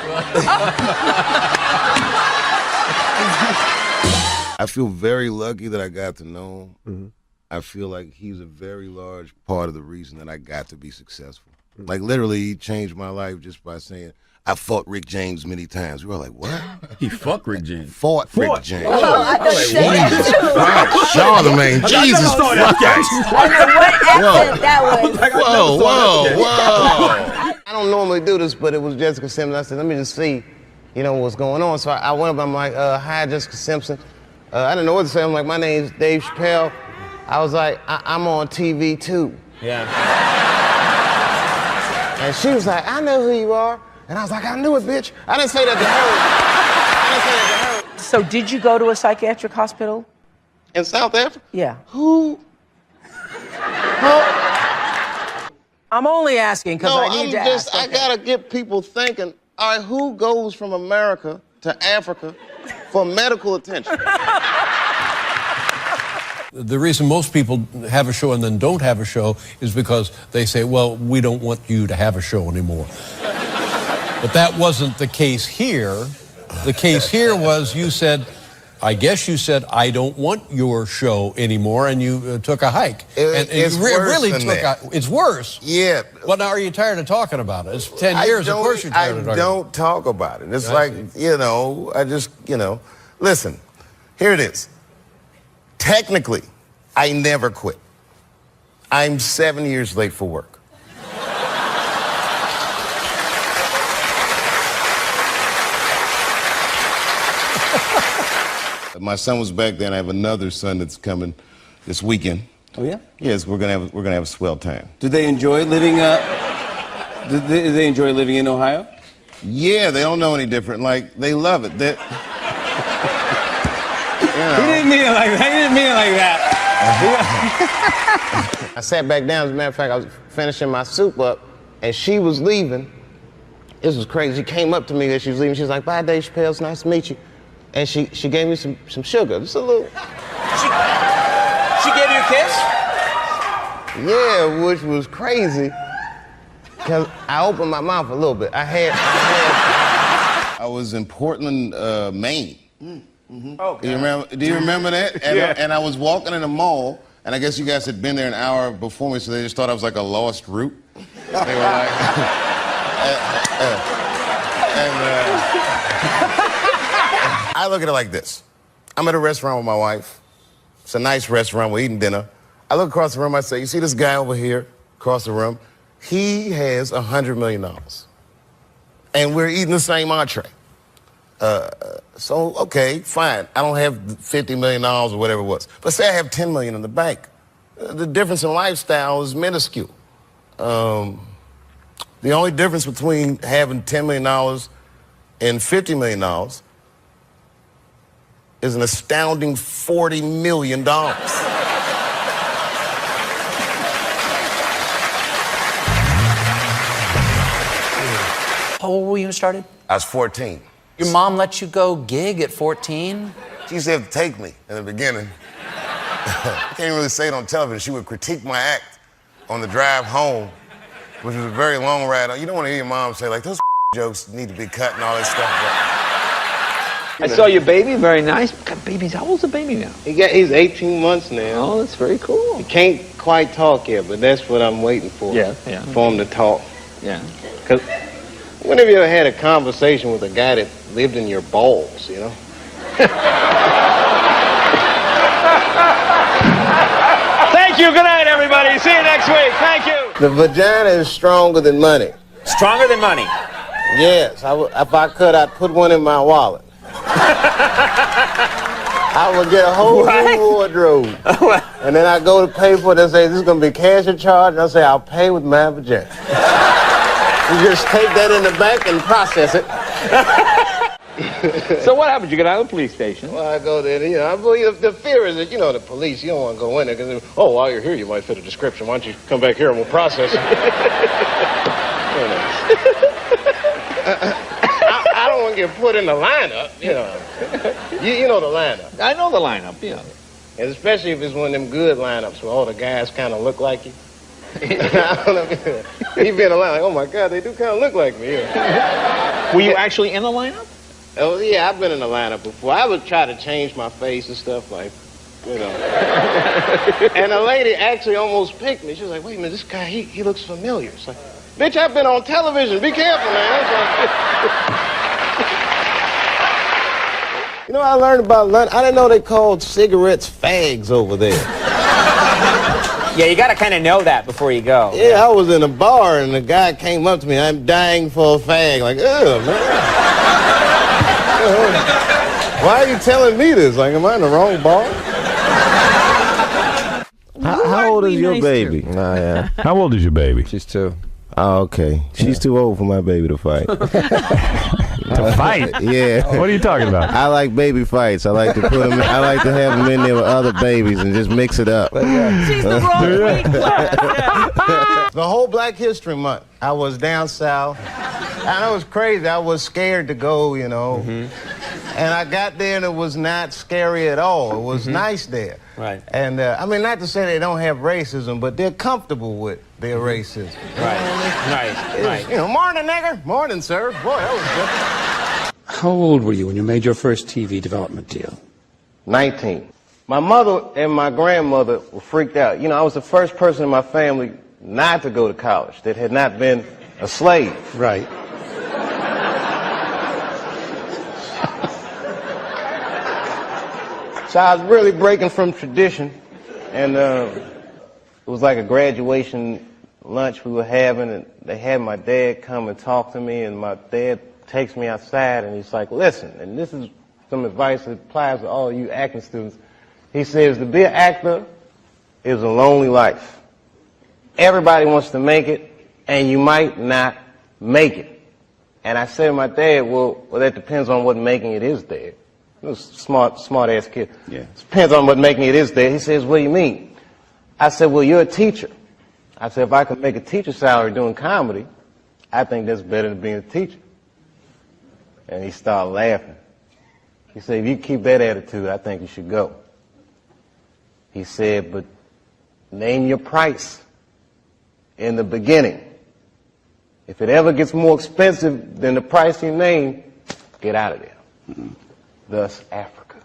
I feel very lucky that I got to know him. Mm-hmm. I feel like he's a very large part of the reason that I got to be successful. Mm-hmm. Like, literally, he changed my life just by saying, I fought Rick James many times. We were like, what? He fucked Rick James. Fought Rick James. Oh, I thought you said that too. Charlemagne, Jesus Christ. I don't know what accent that was. Whoa. I don't normally do this, but it was Jessica Simpson. I said, let me just see, you know, what's going on. So I went up, I'm like, hi, Jessica Simpson. I didn't know what to say. I'm like, my name's Dave Chappelle. I was like, I'm on TV too. Yeah. And she was like, I know who you are. And I was like, I knew it, bitch. I didn't say that to her. So did you go to a psychiatric hospital? In South Africa? Yeah. Who? I'm only asking because I need to ask. I gotta get people thinking, all right, who goes from America to Africa for medical attention? The reason most people have a show and then don't have a show is because they say, well, we don't want you to have a show anymore. But that wasn't the case here. The case here was I guess you said, I don't want your show anymore, and you took a hike. It's worse than that. It's worse? Yeah. Well, now, are you tired of talking about it? It's 10 years, of course you're tired of talking about it. I don't talk about it. It's like, you know, I just, you know. Listen, here it is. Technically, I never quit. I'm 7 years late for work. My son was back then. I have another son that's coming this weekend. Oh yeah? Yes, we're gonna have a swell time. Do they enjoy living? Do they enjoy living in Ohio? Yeah, they don't know any different. Like, they love it. You know. He didn't mean it like that. He didn't mean it like that. I sat back down. As a matter of fact, I was finishing my soup up, and she was leaving. This was crazy. She came up to me as she was leaving. She was like, bye, Dave Chappelle. It's nice to meet you. And she gave me some sugar, just a little. She gave you a kiss? Yeah, which was crazy, because I opened my mouth a little bit. I was in Portland, Maine. Mm-hmm. Oh, do you remember that? And, yeah. And I was walking in the mall, and I guess you guys had been there an hour before me, so they just thought I was like a lost route. They were like, I look at it like this. I'm at a restaurant with my wife. It's a nice restaurant. We're eating dinner. I look across the room. I say, you see this guy over here across the room? He has $100 million. And we're eating the same entree. So, okay, fine. I don't have $50 million or whatever it was. But say I have $10 million in the bank. The difference in lifestyle is minuscule. The only difference between having $10 million and $50 million is an astounding $40 million. How old were you when you started? I was 14. Your mom let you go gig at 14? She used to have to take me in the beginning. I can't really say it on television. She would critique my act on the drive home, which was a very long ride. You don't want to hear your mom say, like, those jokes need to be cut and all that stuff. I saw your baby, very nice. God, baby's, how old's the baby now? He's 18 months now. Oh, that's very cool. He can't quite talk yet, but that's what I'm waiting for. Yeah. For him to talk. Yeah. Because whenever you ever had a conversation with a guy that lived in your balls, you know? Thank you. Good night, everybody. See you next week. Thank you. The vagina is stronger than money. Stronger than money. Yes. If I could, I'd put one in my wallet. I would get a whole new wardrobe. And then I go to pay for it and say, this is going to be cash or charge. And I say, I'll pay with my vagina. You just take that in the bank and process it. So what happened? You get out of the police station? Well, I go there, you know, I believe the fear is that, you know, the police, you don't want to go in there because, oh, while you're here, you might fit a description. Why don't you come back here and we'll process it? I don't want to get put in the lineup, you know. You know the lineup. I know the lineup, yeah. And especially if it's one of them good lineups where all the guys kind of look like you. I don't know. He'd be in the line like, oh, my God, they do kind of look like me. Yeah. Were you actually in the lineup? Oh, yeah, I've been in the lineup before. I would try to change my face and stuff like, you know. And a lady actually almost picked me. She was like, wait a minute, this guy, he looks familiar. It's like, bitch, I've been on television. Be careful, man. You know, I learned about London. I didn't know they called cigarettes fags over there. Yeah, you got to kind of know that before you go. Yeah, I was in a bar and the guy came up to me. I'm dying for a fag. Like, ugh, man. Why are you telling me this? Like, am I in the wrong bar? How old is your baby? Nah, yeah. How old is your baby? She's 2. Oh, okay. She's too old for my baby to fight. To fight? Yeah. What are you talking about? I like baby fights. I like to put them. I like to have them in there with other babies and just mix it up. She's the wrong weight class. The whole Black History Month, I was down south. And it was crazy. I was scared to go, you know. And I got there and it was not scary at all. It was nice there. Right. And I mean, not to say they don't have racism, but they're comfortable with their racism. Right. You know, morning, nigger. Morning, sir. Boy, that was good. How old were you when you made your first TV development deal? 19. My mother and my grandmother were freaked out. You know, I was the first person in my family not to go to college that had not been a slave. Right. So I was really breaking from tradition, and it was like a graduation lunch we were having, and they had my dad come and talk to me, and my dad takes me outside, and he's like, listen, and this is some advice that applies to all you acting students. He says, to be an actor is a lonely life. Everybody wants to make it, and you might not make it. And I said to my dad, well, that depends on what making it is, Dad. He was a smart-ass kid. Yeah. It depends on what making it is, Dad. He says, what do you mean? I said, well, you're a teacher. I said, if I could make a teacher salary doing comedy, I think that's better than being a teacher. And he started laughing. He said, if you keep that attitude, I think you should go. He said, but name your price in the beginning. If it ever gets more expensive than the price you name, get out of there. Thus, Africa.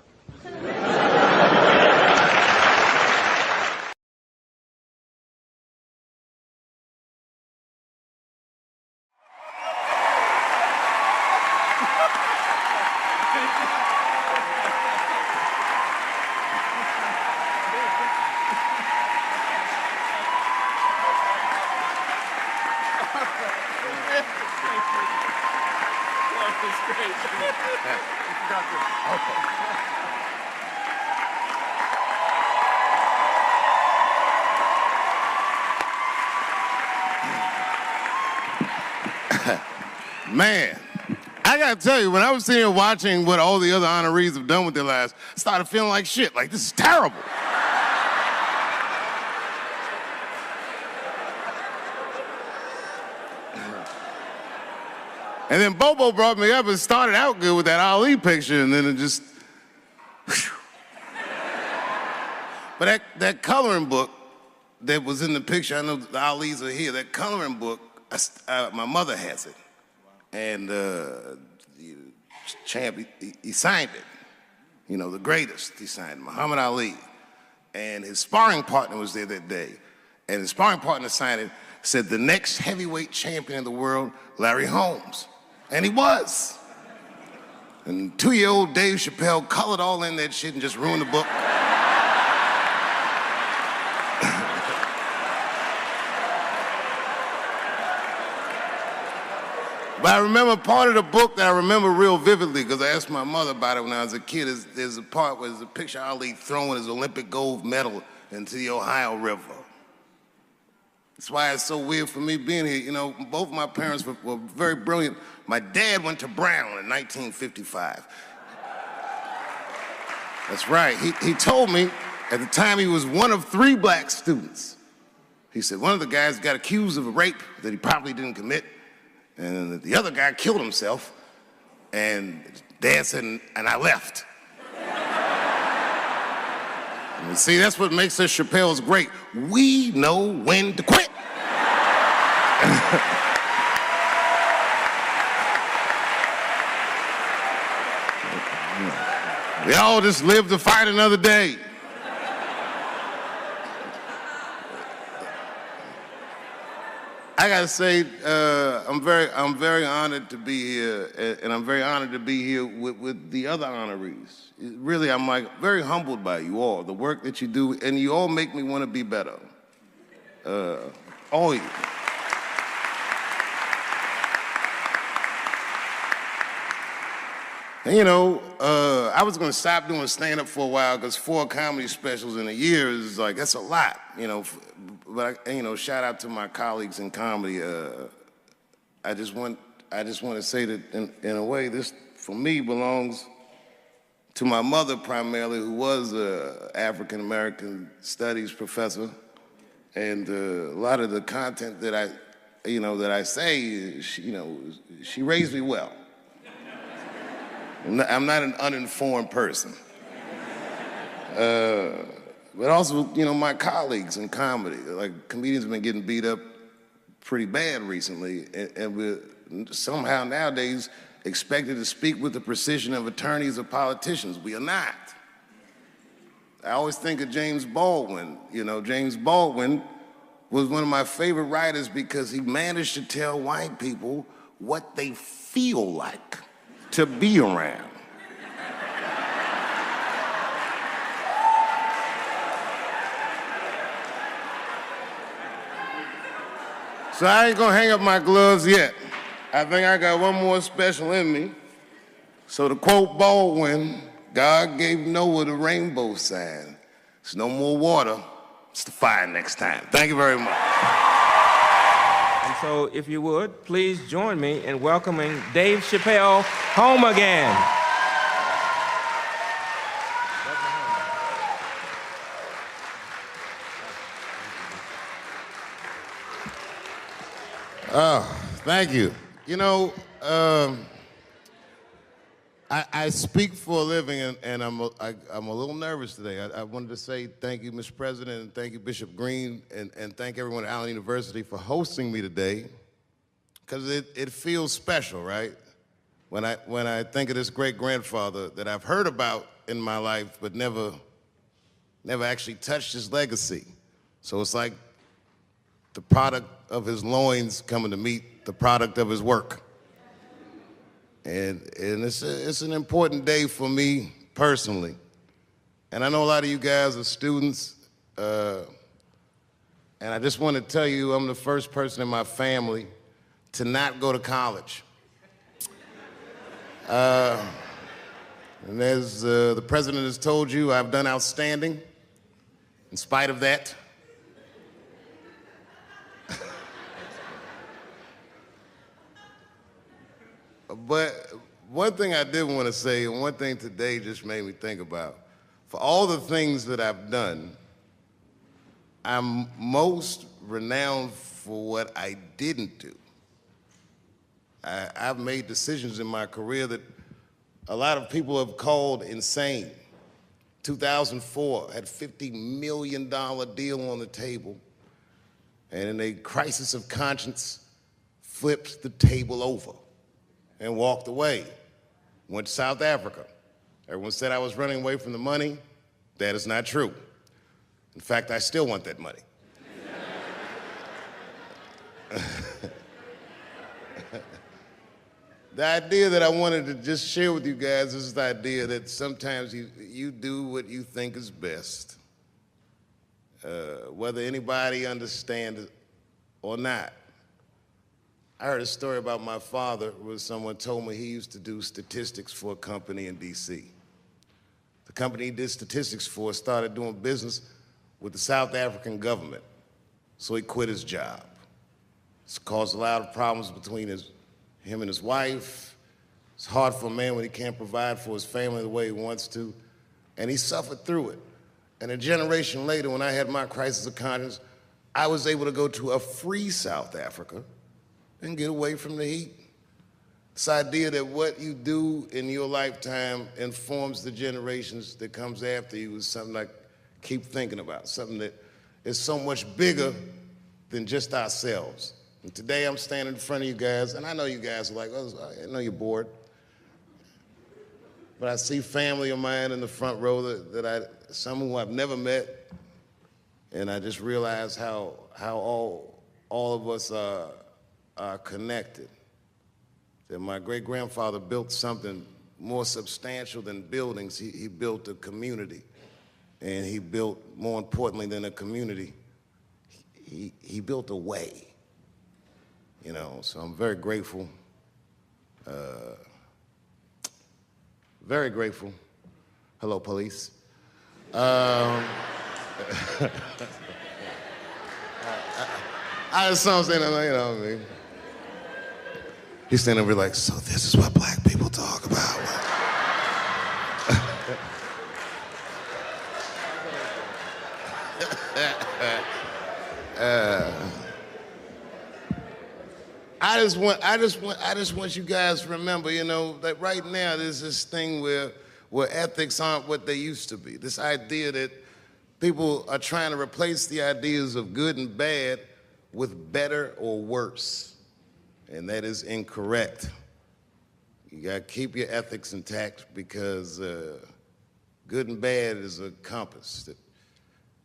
Man, I gotta tell you, when I was sitting here watching what all the other honorees have done with their lives, I started feeling like shit. Like, this is terrible. And then Bobo brought me up and started out good with that Ali picture, and then it just... But But that coloring book that was in the picture, I know the Ali's are here, that coloring book, my mother has it. And the champ, he signed it. You know, the greatest, he signed it, Muhammad Ali. And his sparring partner was there that day. And his sparring partner signed it, said the next heavyweight champion of the world, Larry Holmes. And he was. And 2-year-old Dave Chappelle colored all in that shit and just ruined the book. But I remember part of the book that I remember real vividly, because I asked my mother about it when I was a kid. There's a part where there's a picture of Ali throwing his Olympic gold medal into the Ohio River. That's why it's so weird for me being here. You know, both my parents were very brilliant. My dad went to Brown in 1955. That's right. He told me at the time he was one of 3 black students. He said one of the guys got accused of a rape that he probably didn't commit. And the other guy killed himself, and Dad said, and I left. And see, that's what makes us Chappelle's great. We know when to quit. We all just live to fight another day. I gotta say, I'm very honored to be here, and I'm very honored to be here with the other honorees. Really, I'm like very humbled by you all, the work that you do, and you all make me want to be better. All of you. And you know, I was gonna stop doing stand-up for a while because 4 comedy specials in a year is like, that's a lot, you know. But you know, shout out to my colleagues in comedy. I just want to say that in a way, this for me belongs to my mother primarily, who was an African American studies professor, and a lot of the content that I say, she raised me well. I'm not an uninformed person. But also, you know, my colleagues in comedy, like comedians have been getting beat up pretty bad recently, and we're somehow nowadays expected to speak with the precision of attorneys or politicians. We are not. I always think of James Baldwin. You know, James Baldwin was one of my favorite writers because he managed to tell white people what they feel like to be around. So I ain't gonna hang up my gloves yet. I think I got one more special in me. So to quote Baldwin, God gave Noah the rainbow sign. It's no more water, it's the fire next time. Thank you very much. And so if you would, please join me in welcoming Dave Chappelle home again. Oh, thank you. You know, I speak for a living, and I'm a little nervous today. I wanted to say thank you, Mr. President, and thank you, Bishop Green, and thank everyone at Allen University for hosting me today, because it feels special, right? When I think of this great-grandfather that I've heard about in my life, but never actually touched his legacy. So it's like the product of his loins coming to meet the product of his work. And it's an important day for me personally. And I know a lot of you guys are students, and I just want to tell you I'm the first person in my family to not go to college. And as the president has told you, I've done outstanding in spite of that. But one thing I did want to say, and one thing today just made me think about, for all the things that I've done, I'm most renowned for what I didn't do. I've made decisions in my career that a lot of people have called insane. 2004, had a $50 million deal on the table, and in a crisis of conscience, flipped the table over and walked away. Went to South Africa. Everyone said I was running away from the money. That is not true. In fact, I still want that money. The idea that I wanted to just share with you guys is the idea that sometimes you do what you think is best, whether anybody understands it or not. I heard a story about my father where someone told me he used to do statistics for a company in D.C. The company he did statistics for started doing business with the South African government, so he quit his job. It's caused a lot of problems between him and his wife. It's hard for a man when he can't provide for his family the way he wants to, and he suffered through it. And a generation later, when I had my crisis of conscience, I was able to go to a free South Africa and get away from the heat. This idea that what you do in your lifetime informs the generations that comes after you is something I keep thinking about, something that is so much bigger than just ourselves. And today I'm standing in front of you guys, and I know you guys are like, oh, I know you're bored. But I see family of mine in the front row some who I've never met, and I just realize how all of us are connected. That my great-grandfather built something more substantial than buildings. He built a community, and he built, more importantly than a community, he built a way. You know, so I'm very grateful. Very grateful. Hello, police. I just saw him saying, you know what I mean? He's standing over like, so this is what black people talk about. I just want you guys to remember, you know, that right now there's this thing where ethics aren't what they used to be. This idea that people are trying to replace the ideas of good and bad with better or worse. And that is incorrect. You gotta keep your ethics intact because good and bad is a compass that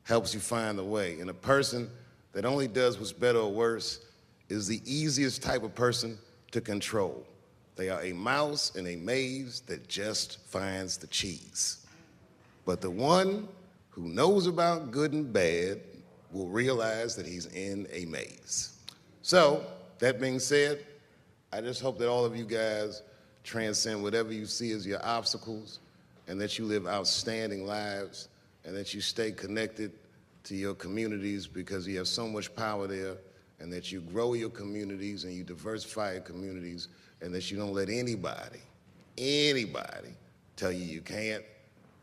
helps you find the way. And a person that only does what's better or worse is the easiest type of person to control. They are a mouse in a maze that just finds the cheese. But the one who knows about good and bad will realize that he's in a maze. So, that being said, I just hope that all of you guys transcend whatever you see as your obstacles and that you live outstanding lives and that you stay connected to your communities because you have so much power there, and that you grow your communities and you diversify your communities, and that you don't let anybody tell you you can't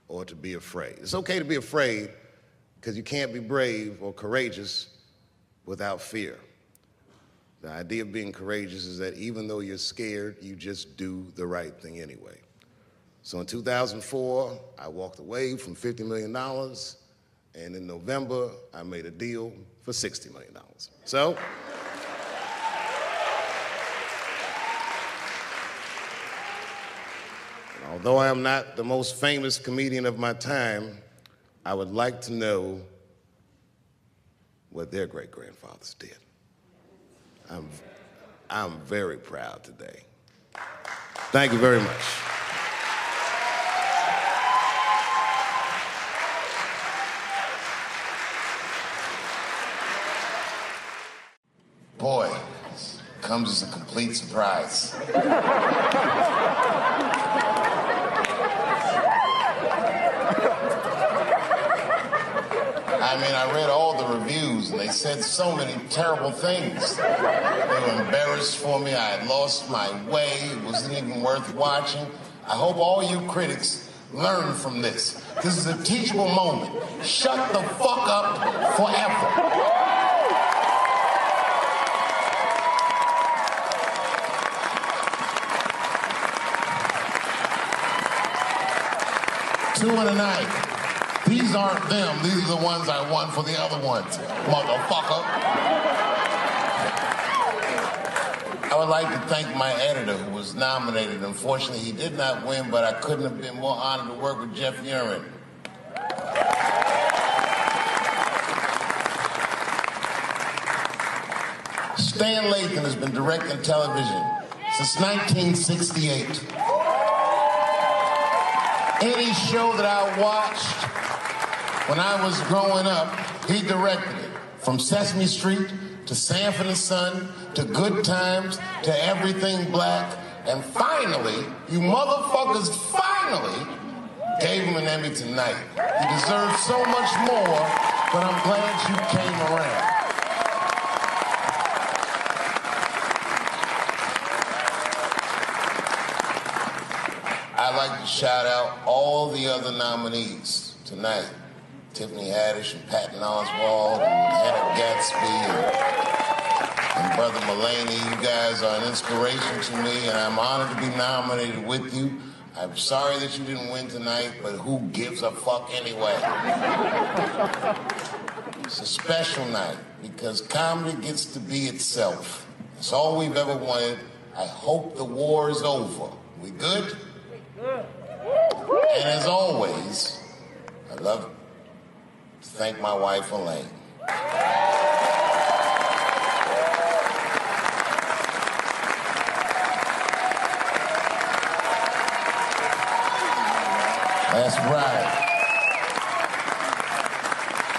or to be afraid. It's okay to be afraid because you can't be brave or courageous without fear. The idea of being courageous is that even though you're scared, you just do the right thing anyway. So in 2004, I walked away from $50 million, and in November, I made a deal for $60 million. So, although I am not the most famous comedian of my time, I would like to know what their great-grandfathers did. I'm very proud today. Thank you very much. Boy, comes as a complete surprise. I mean, I read all the reviews, and they said so many terrible things. They were embarrassed for me. I had lost my way. It wasn't even worth watching. I hope all you critics learn from this. This is a teachable moment. Shut the fuck up forever. Two in a night. These aren't them. These are the ones I won for the other ones, motherfucker. I would like to thank my editor who was nominated. Unfortunately, he did not win, but I couldn't have been more honored to work with Jeff Urin. Stan Lathan has been directing television since 1968. Any show that I watched when I was growing up, he directed it. From Sesame Street to Sanford and Son to Good Times to Everything Black. And finally, you motherfuckers finally gave him an Emmy tonight. He deserves so much more, but I'm glad you came around. I'd like to shout out all the other nominees tonight. Tiffany Haddish and Patton Oswalt and Hannah Gatsby and Brother Mulaney. You guys are an inspiration to me, and I'm honored to be nominated with you. I'm sorry that you didn't win tonight, but who gives a fuck anyway? It's a special night because comedy gets to be itself. It's all we've ever wanted. I hope the war is over. We good? And as always, I'd love to thank my wife, Elaine. That's right.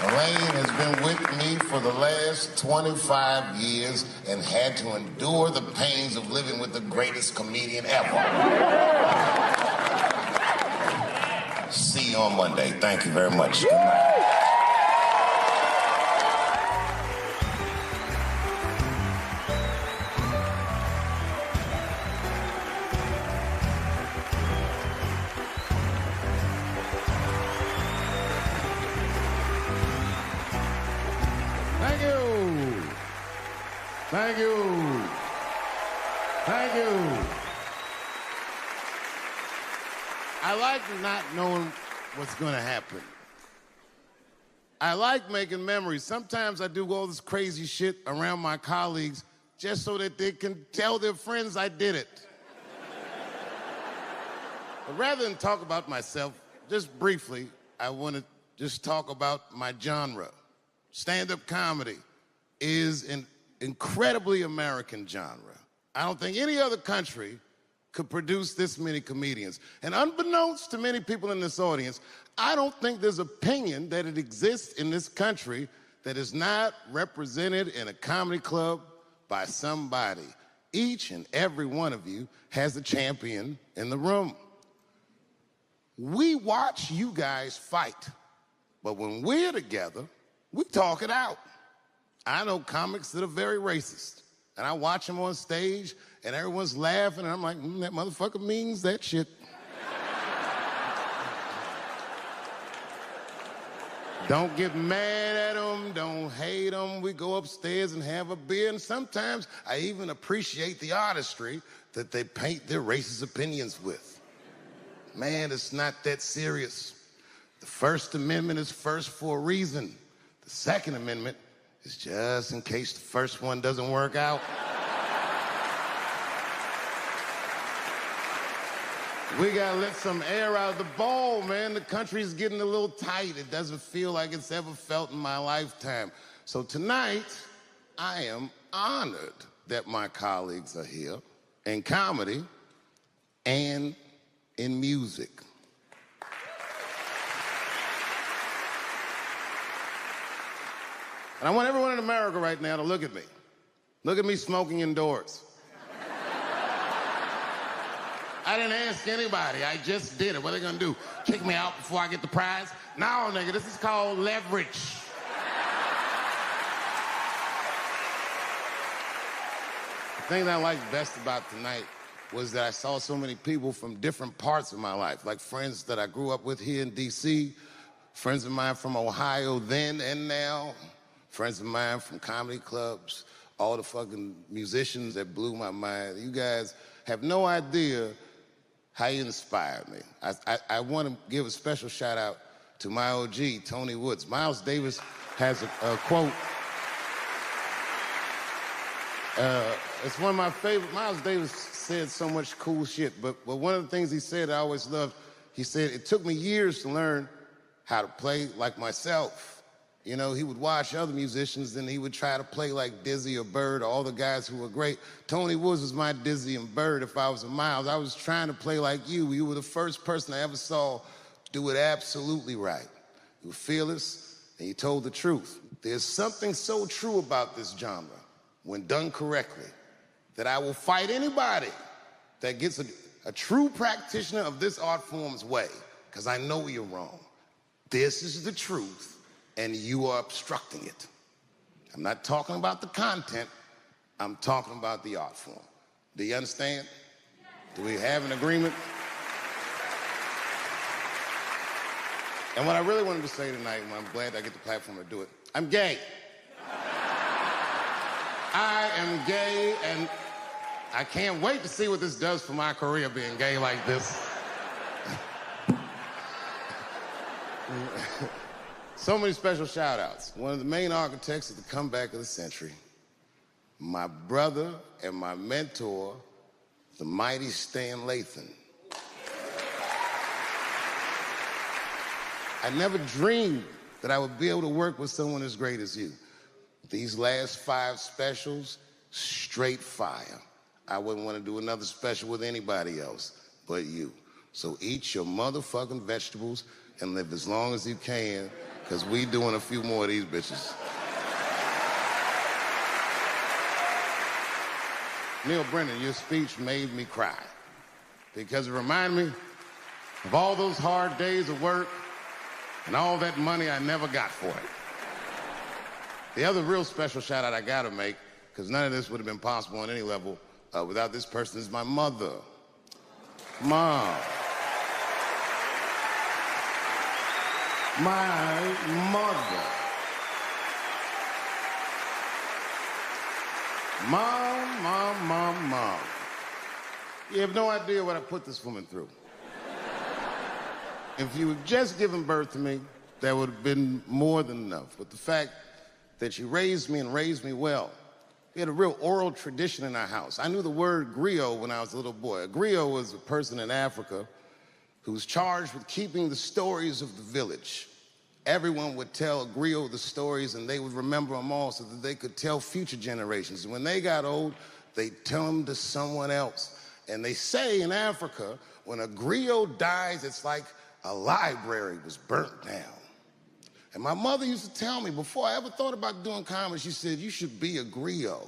Elaine has been with me for the last 25 years and had to endure the pains of living with the greatest comedian ever. See you on Monday. Thank you very much. Good night. Thank you. Thank you. Thank you. I like not knowing what's going to happen. I like making memories. Sometimes I do all this crazy shit around my colleagues just so that they can tell their friends I did it. But rather than talk about myself, just briefly, I want to just talk about my genre. Stand-up comedy is an incredibly American genre. I don't think any other country could produce this many comedians. And unbeknownst to many people in this audience, I don't think there's opinion that it exists in this country that is not represented in a comedy club by somebody. Each and every one of you has a champion in the room. We watch you guys fight, but when we're together, we talk it out. I know comics that are very racist, and I watch them on stage, and everyone's laughing, and I'm like, that motherfucker means that shit. Don't get mad at them, don't hate them. We go upstairs and have a beer, and sometimes I even appreciate the artistry that they paint their racist opinions with. Man, it's not that serious. The First Amendment is first for a reason. The Second Amendment is just in case the first one doesn't work out. We gotta let some air out of the ball, man. The country's getting a little tight. It doesn't feel like it's ever felt in my lifetime. So tonight, I am honored that my colleagues are here in comedy and in music. And I want everyone in America right now to look at me. Look at me smoking indoors. I didn't ask anybody, I just did it. What are they gonna do? Kick me out before I get the prize? No, nigga, this is called leverage. The thing that I liked best about tonight was that I saw so many people from different parts of my life, like friends that I grew up with here in DC, friends of mine from Ohio then and now, friends of mine from comedy clubs, all the fucking musicians that blew my mind. You guys have no idea how you inspired me. I want to give a special shout out to my OG, Tony Woods. Miles Davis has a quote. It's one of my favorite. Miles Davis said so much cool shit, but one of the things he said I always loved, he said, it took me years to learn how to play like myself. You know, he would watch other musicians and he would try to play like Dizzy or Bird, or all the guys who were great. Tony Woods was my Dizzy and Bird if I was a Miles. I was trying to play like you. You were the first person I ever saw do it absolutely right. You were fearless and you told the truth. There's something so true about this genre, when done correctly, that I will fight anybody that gets a true practitioner of this art form's way, because I know you're wrong. This is the truth, and you are obstructing it. I'm not talking about the content, I'm talking about the art form. Do you understand? Do we have an agreement? And what I really wanted to say tonight, and I'm glad I get the platform to do it, I'm gay. I am gay, and I can't wait to see what this does for my career, being gay like this. So many special shout-outs. One of the main architects of the comeback of the century, my brother and my mentor, the mighty Stan Lathan. I never dreamed that I would be able to work with someone as great as you. These last 5 specials, straight fire. I wouldn't want to do another special with anybody else but you. So eat your motherfucking vegetables and live as long as you can, because we doing a few more of these bitches. Neil Brennan, your speech made me cry, because it reminded me of all those hard days of work and all that money I never got for it. The other real special shout out I gotta make, because none of this would have been possible on any level without this person, is my mother. Mom. My mother. Mom. You have no idea what I put this woman through. If you had just given birth to me, that would have been more than enough. But the fact that she raised me and raised me well. We had a real oral tradition in our house. I knew the word griot when I was a little boy. A griot was a person in Africa who was charged with keeping the stories of the village. Everyone would tell a griot the stories, and they would remember them all so that they could tell future generations. And when they got old, they'd tell them to someone else. And they say in Africa, when a griot dies, it's like a library was burnt down. And my mother used to tell me, before I ever thought about doing comedy, she said, you should be a griot.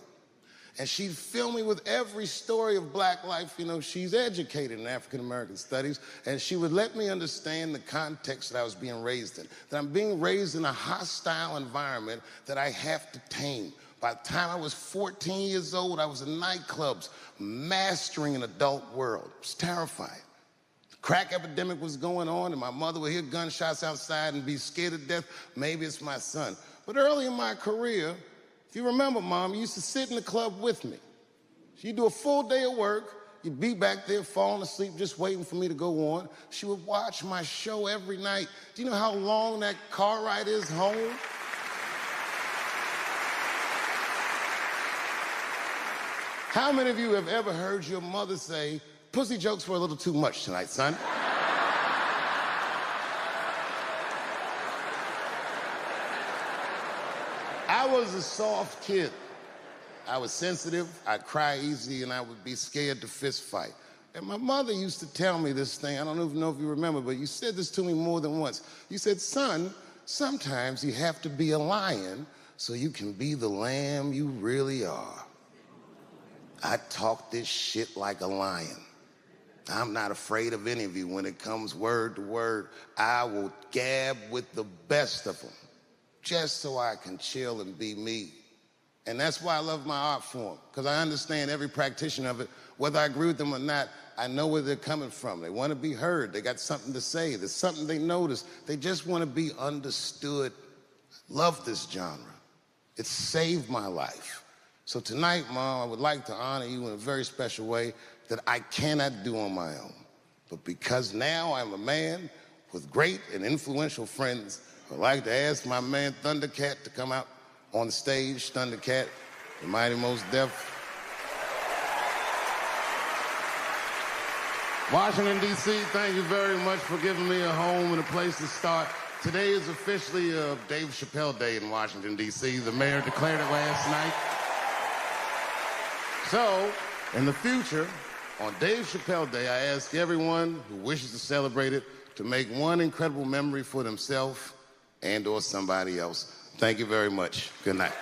And she'd fill me with every story of black life. You know, she's educated in African-American studies, and she would let me understand the context that I was being raised in, that I'm being raised in a hostile environment that I have to tame. By the time I was 14 years old, I was in nightclubs, mastering an adult world. It was terrifying. Crack epidemic was going on, and my mother would hear gunshots outside and be scared to death. Maybe it's my son. But early in my career, if you remember, Mom, you used to sit in the club with me. She'd do a full day of work. You'd be back there falling asleep, just waiting for me to go on. She would watch my show every night. Do you know how long that car ride is home? How many of you have ever heard your mother say, pussy jokes were a little too much tonight, son? I was a soft kid. I was sensitive, I'd cry easy, and I would be scared to fist fight. And my mother used to tell me this thing, I don't even know if you remember, but you said this to me more than once. You said, son, sometimes you have to be a lion so you can be the lamb you really are. I talk this shit like a lion. I'm not afraid of any of you. When it comes word to word, I will gab with the best of them, just so I can chill and be me. And that's why I love my art form, because I understand every practitioner of it. Whether I agree with them or not, I know where they're coming from. They want to be heard. They got something to say. There's something they notice. They just want to be understood. Love this genre. It saved my life. So tonight, Mom, I would like to honor you in a very special way that I cannot do on my own. But because now I'm a man with great and influential friends. I'd like to ask my man Thundercat to come out on the stage. Thundercat, the Mighty Most Def. Washington, D.C., thank you very much for giving me a home and a place to start. Today is officially Dave Chappelle Day in Washington, D.C. The mayor declared it last night. So, in the future, on Dave Chappelle Day, I ask everyone who wishes to celebrate it to make one incredible memory for themselves and or somebody else. Thank you very much. Good night.